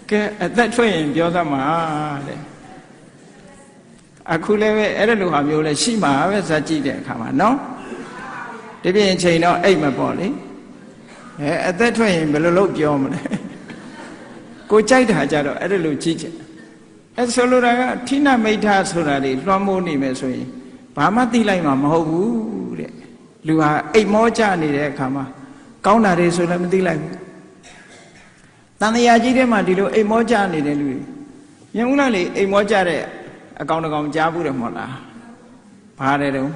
Speaker 1: ကဲအသက်ထွက်ရင်ပြောသမှာတဲ့အခုလည်းပဲအဲ့လိုဟာမျိုးလဲရှိမှာပဲဇာကြည့်တဲ့အခါမှာနော်ဒီပြင်ချိန်တော့အိတ်မပေါ့လေအသက်ထွက်ရင်ဘယ်လိုလုပ်ပြောမလဲကိုကြိုက်တာကြတော့အဲ့လိုကြည့်ချက်အဲ့ဆိုလိုတာကဌိနမိတ်္တဆိုတာတွေလွှမ်းမိုးနေမယ်ဆိုရင်ဘာမှသိလိုက်မှာမဟုတ်ဘူးတဲ့လူဟာအိတ်မောကြနေတဲ့အခါမှာကောင်းတာတွေဆိုလည်းမသိလိုက်ဘူးတန်တရားကြီးထဲမှာဒီလိုအိတ်မောကြနေတဲ့လူတွေမြင်ဦးလားလေအိတ်မောကြတဲ့အကောင်တကောင်ကြားဘူးတယ်မဟုတ်လားဘာတဲ့တုံး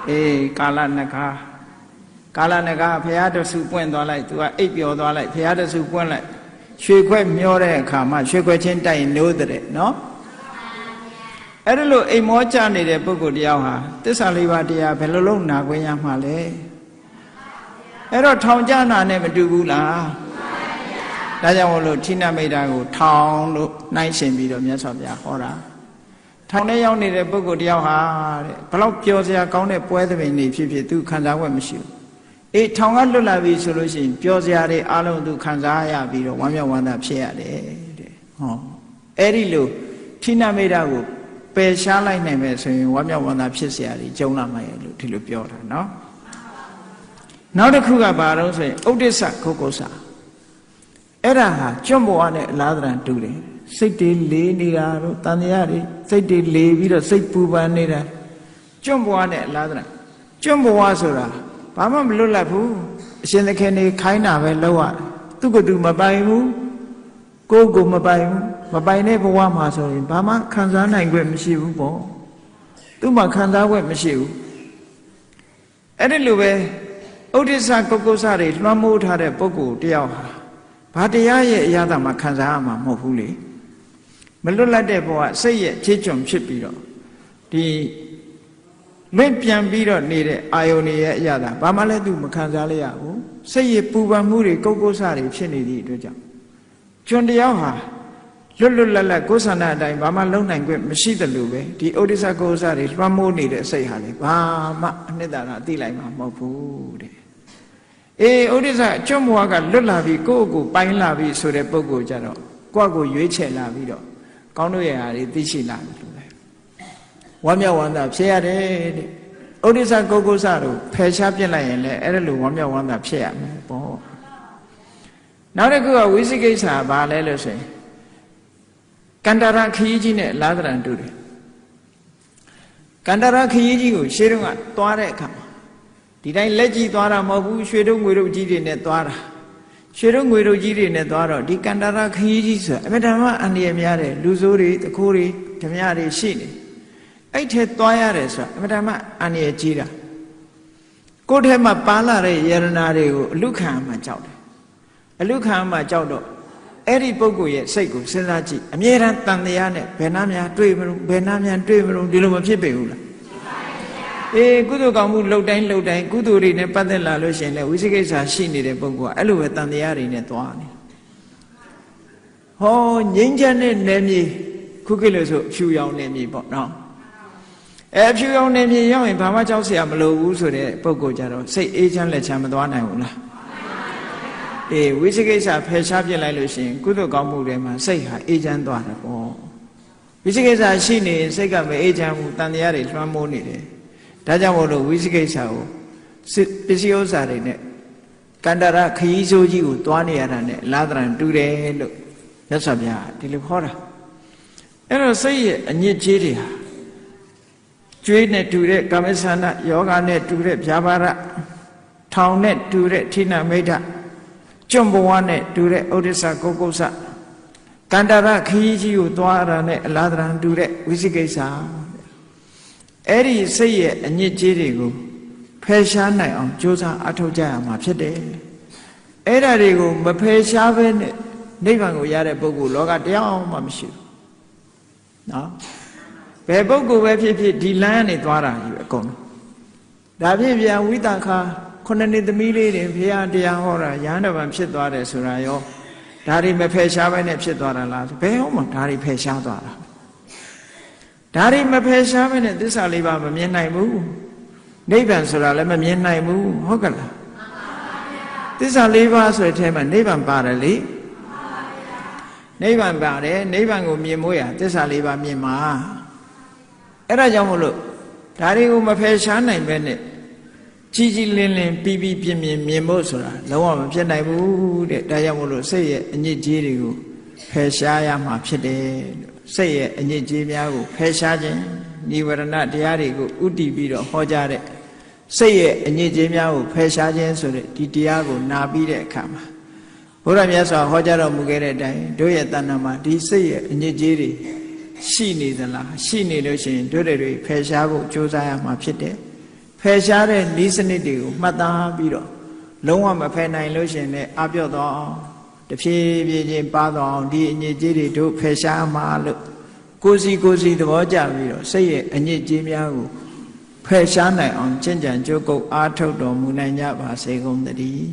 Speaker 1: အေးကာလနဂါဘုရားတဆူပွင့်သွားလိုက်သူကအိပ်ပျော်သွားလိုက်ဘုရားတဆူပွင့်လိုက်ရွှေခွက်မျောတဲ့အခါမှာရွှေခွက်ချင်းတိုက်နိုးတဲ့နော်အဲ့ဒါလို့အိမ်မောကြနေတဲ့ပုဂ္ဂိုလ်တယောက်ဟာသစ္စာလေးပါးတရားဘယ်လိုလုပ်နာခွင့်ရမှာလဲအဲ့တော့ထောင်ကြနာနဲ့မတူဘူးလားဒါကြောင့်မို့လို့ဌိနမိတ်္တကိုထောင်လို့နှိုင်းရှင်ပြီးတော့မြတ်စွာဘုရားဟောတာထောင်ထဲရောက်နေတဲ့ပုဂ္ဂိုလ်တယောက်ဟာတဲ့ဘလောက်ပျော်စရာကောင်းတဲ့ပွဲသဘင်တွေဖြစ်ဖြစ်သူခံစား권မရှိဘူးအေးထောင်ကလွတ်လာပြီဆိုလို့ရှိရင်ပျော်စရာတွေအလုံးသူခံစားရပြီးတော့ဝမ်းမြောက်ဝမ်းသာဖြစ်ရတယ်တဲ့ဟောအဲ့ဒီလိုဌိနမိတ်္တကိုပယ်ရှားလိုက်နိုင်မယ်ဆိုရင်ဝမ်းမြောက်ဝမ်းသာဖြစ်စရာတွေကြုံလာမှာရဲ့လို့ဒီလိုပြောတာနော်နောက်တစ်ခုကဘာလို့ဆိုရင်ဥဒိစ္စဂုက္ကုစအဲ့ဒါဟာကျွတ်ဘဝနဲ့အလားတန်တူတယ်စိတ်တွေလေးနေတာတို့တန်တရားတွေစိတ်တွေလေးပြီးတော့စိတ်ပူပန်နေတာကျွတ်ဘဝနဲ့အလားတန်ကျွတ်ဘဝဆိုတာဘာမှမလွတ်လပ်ဘူးအရှင်သခင်နေခိုင်းတာပဲလောက်ရတယ်သူကသူမပိုင်ဘူးကိုမပိုင်ဘူးမပိုင်တဲ့ဘဝမှာဆိုရင်ဘာမှခံစားနိုင်ခွင့်မရှိဘူးပေါ့သူမှခံစားခွင့်မရှိဘူးအဲ့ဒီလိုပဲဥဒိစ္စဂုက္ကုစတွေလွှမ်းမိုးထားတဲ့ပုဂ္ဂိုလ်တယောက်ဟာ ဘာတရားရဲ့အရာသာမှခံစားရမှာမဟုတ်ဘူးလေမလွတ်လပ်တဲ့ဘဝစိတ်ရဲ့ခြေချွန်ဖြစ်ပြီးတော့ဒီလွင့်ပြန်ပြီးတော့နေတဲ့အာယုန်ရဲ့အရာသာဘာမှလည်းသူမခံစားရရဘူးစိတ်ရဲ့ပူပန်မှုတွေကုတ်ကုတ်ဆတွေဖြစ်နေသည့်အတွက်ကြောင့်ကျွန်တရားဟာလွတ်လွတ်လပ်လပ်ကိုယ်ဆန္ဒအတိုင်းဘာမှလုံနိုင်ခွင့်မရှိသလိုပဲဒီဩဒိစ္စကိုယ်စားတွေလွှမ်းမိုးနေတဲ့စိတ်ဟာလေဘာမှအနှစ်သာရသိလိုက်မှာမဟုတ်ဘူးတဲ့အေးဩဒိစ္စကျွတ်မွားကလွတ်လာပြီးကိုယ့်ကိုပိုင်းလာပြီးဆိုတဲ့ပုဂ္ဂိုလ်ကြတော့ကိုယ့်ကိုရွေးချယ်လာပြီးတော့ကောင်းတို့ရဲ့ဟာတွေသိရှိလာတယ်လို့ပဲဝမ်းမြောက်ဝမ်းသာဖြစ်ရတယ်တဲ့ဩဒိစ္စကိုယ်ကိုယ်စားတို့ဖယ်ရှားပြစ်လိုက်ရင်လည်းအဲ့ဒါလိုဝမ်းမြောက်ဝမ်းသာဖြစ်ရမယ်ပေါ့နောက်တစ်ခုကဝိသိကိစ္စဘာလဲလို့ဆိုရင်ကန္တရာခရီးကြီးနဲ့လာသရံတူတယ်ကန္တရာခရီးကြီးကိုရှေးတုန်းကသွားတဲ့အခါမှာဒီတိုင်းလက်ကြီးသွားတာမဟုတ်ဘူးရွှေတုံးငွေတုံးကြီးတွေနဲ့သွားတာရွှေတုံးငွေတုံးကြီးတွေနဲ့သွားတော့ဒီကန္တရာခရီးကြီးဆိုတာအမြဲတမ်းအန္တရာယ်များတယ်လူဆိုးတွေတခိုးတွေဓမြတွေရှိနေအဲ့ထဲသွားရတယ်ဆိုတာအမြဲတမ်းအန္တရာယ်ကြီးတာကိုယ်ထဲမှာပါလာတဲ့ယရနာတွေကိုအလုခံမှကြောက်တယ်အလုခံမှကြောက်တော့အဲ့ဒီပုဂ္ဂိုလ်ရဲ့စိတ်ကိုစဉ်းစားကြည့်အမြဲတမ်းတန်တရားနဲ့ဘယ်နှများတွေ့မလို့ဘယ်နှများတွေ့မလို့ဒီလိုမဖြစ်ပေဘူးလားအေးကုသိုလ်ကောင်းမှုလှုပ်တိုင်းလှုပ်တိုင်းကုသိုလ်တွေနဲ့ပတ်သက်လာလို့ရှိရင်လည်းဝိသိကိစ္စရှိနေတဲ့ပုဂ္ဂိုလ်ကအဲ့လိုပဲတန်တရားတွေနဲ့သွားနေဟောငြိမ်းချမ်းတဲ့နယ်မြေခုခေတ်လို့ဆိုဖြူရောင်နယ်မြေပေါ့နော်အဲဖြူရောင်နယ်မြေရောက်ရင်ဘာမှကြောက်เสียမလိုဘူးဆိုတဲ့ပုဂ္ဂိုလ်ကြတော့စိတ်အေးချမ်းလက်ချမ်းမသွားနိုင်ဘူးလားအေးဝိသိကိစ္စဖယ်ရှားပြစ်လိုက်လို့ရှိရင်ကုသိုလ်ကောင်းမှုတွေမှာစိတ်ဟာအေးချမ်းသွားတယ်ပေါ့ဝိသိကိစ္စရှိနေရင်စိတ်ကမအေးချမ်းဘူးတန်တရားတွေလွှမ်းမိုးနေတယ်ဒါကြောင့်မို့လို့ဝိသိကိစ္စကိုပစ္စည်းဥစ္စာတွေနဲ့ကန္တရခရီးစိုးကြီးကိုသွားနေရတာနဲ့လာသရံတူတယ်လို့မြတ်စွာဘုရားဒီလိုခေါ်တာအဲ့တော့စိတ်ရဲ့အညစ်အကြေးတွေဟာကျွေးနဲ့တူတဲ့ကာမဆန္ဒယောဂနဲ့တူတဲ့ဗျာပါဒထောင်နဲ့တူတဲ့ဌိနမိဋ္ဌကျွံ့ဘဝနဲ့တူတဲ့ဩဒိစ္စကိုကုစ္ဆကန္တရခရီးကြီးကိုသွားရတာနဲ့အလားတရံတူတဲ့ဝိသိကိစ္စအဲ့ဒီစိတ်ရဲ့အညစ်အကြေးတွေကိုဖယ်ရှားနိုင်အောင်ကြိုးစားအထောက်ကြရမှာဖြစ်တယ်အဲ့ဒါတွေကိုမဖယ်ရှားဘဲနဲ့နိဗ္ဗာန်ကိုရတဲ့ပုဂ္ဂိုလ်လောကတရားမှမရှိဘူးနော်ဘယ်ပုဂ္ဂိုလ်ပဲဖြစ်ဖြစ်ဒီလမ်းကနေသွားတာယူအကုန်ဒါဖြင့်ပြန်ဝိသခာခုနှစ်နှစ်သမီးလေးတွေဘုရားတရားဟောတာရဟန္တာဗံဖြစ်သွားတယ်ဆိုတာရောဒါတွေမဖယ်ရှားဘဲနဲ့ဖြစ်သွားတာလားဘယ်ဟုတ်မှဒါတွေဖယ်ရှားသွားတာဒါတွေမဖယ်ရှားဘဲနဲ့သစ္စာလေးပါမမြင်နိုင်ဘူးနိဗ္ဗာန်ဆိုတာလည်းမမြင်နိုင်ဘူးဟုတ်ကလားသစ္စာလေးပါဆိုတဲ့အထဲမှာနိဗ္ဗာန်ပါတယ်လေနိဗ္ဗာန်ပါတယ်နိဗ္ဗာန်ကိုမြင်မို့ရသစ္စာလေးပါမြင်မှာအဲ့ဒါကြောင့်မို့လို့ဒါတွေကိုမဖယ်ရှားနိုင်ပဲနဲ့ကြီးကြီးလင်းလင်းပြီးပြီးပြင်းပြင်းမြင်ဖို့ဆိုတာလုံးဝမဖြစ်နိုင်ဘူးတဲ့ဒါကြောင့်မို့လို့စိတ်ရဲ့အညစ်အကြေးတွေကိုဖယ်ရှားရမှာဖြစ်တယ်စိတ်ရဲ့အညစ်အကြေးများကိုဖယ်ရှားခြင်းနိဝရဏတရားတွေကိုဥတည်ပြီးတော့ဟောကြားတဲ့စိတ်ရဲ့အညစ်အကြေးများကိုဖယ်ရှားခြင်းဆိုတဲ့ဒီတရားကိုနာပြီးတဲ့အခါမှာဘုရားမြတ်စွာဟောကြားတော်မူခဲ့တဲ့အတိုင်းတို့ရဲ့တဏ္ဍာမှာဒီစိတ်ရဲ့အညစ်အကြေးတွေရှိနေသလားရှိနေလို့ရှိရင်တို့တွေဖယ်ရှားဖို့ကြိုးစားရမှာဖြစ်တယ်ဖယ်ရှားတဲ့နည်းစနစ်တွေကိုမှတ်သားပြီးတော့လုံးဝမဖယ်နိုင်လို့ရှိရင်လည်းအပြော့တော့တဖြည်းဖြည်းချင်းပါတော့ဒီအညစ်အကြေးတွေတို့ဖယ်ရှားမှာလို့ကိုယ်စီသဘောကျပြီးတော့စိတ်ရဲ့အညစ်အကြေးများကိုဖယ်ရှားနိုင်အောင်ကျင့်ကြံကြိုးကုပ်အားထုတ်တော်မူနိုင်ကြပါစေကုန်သတည်း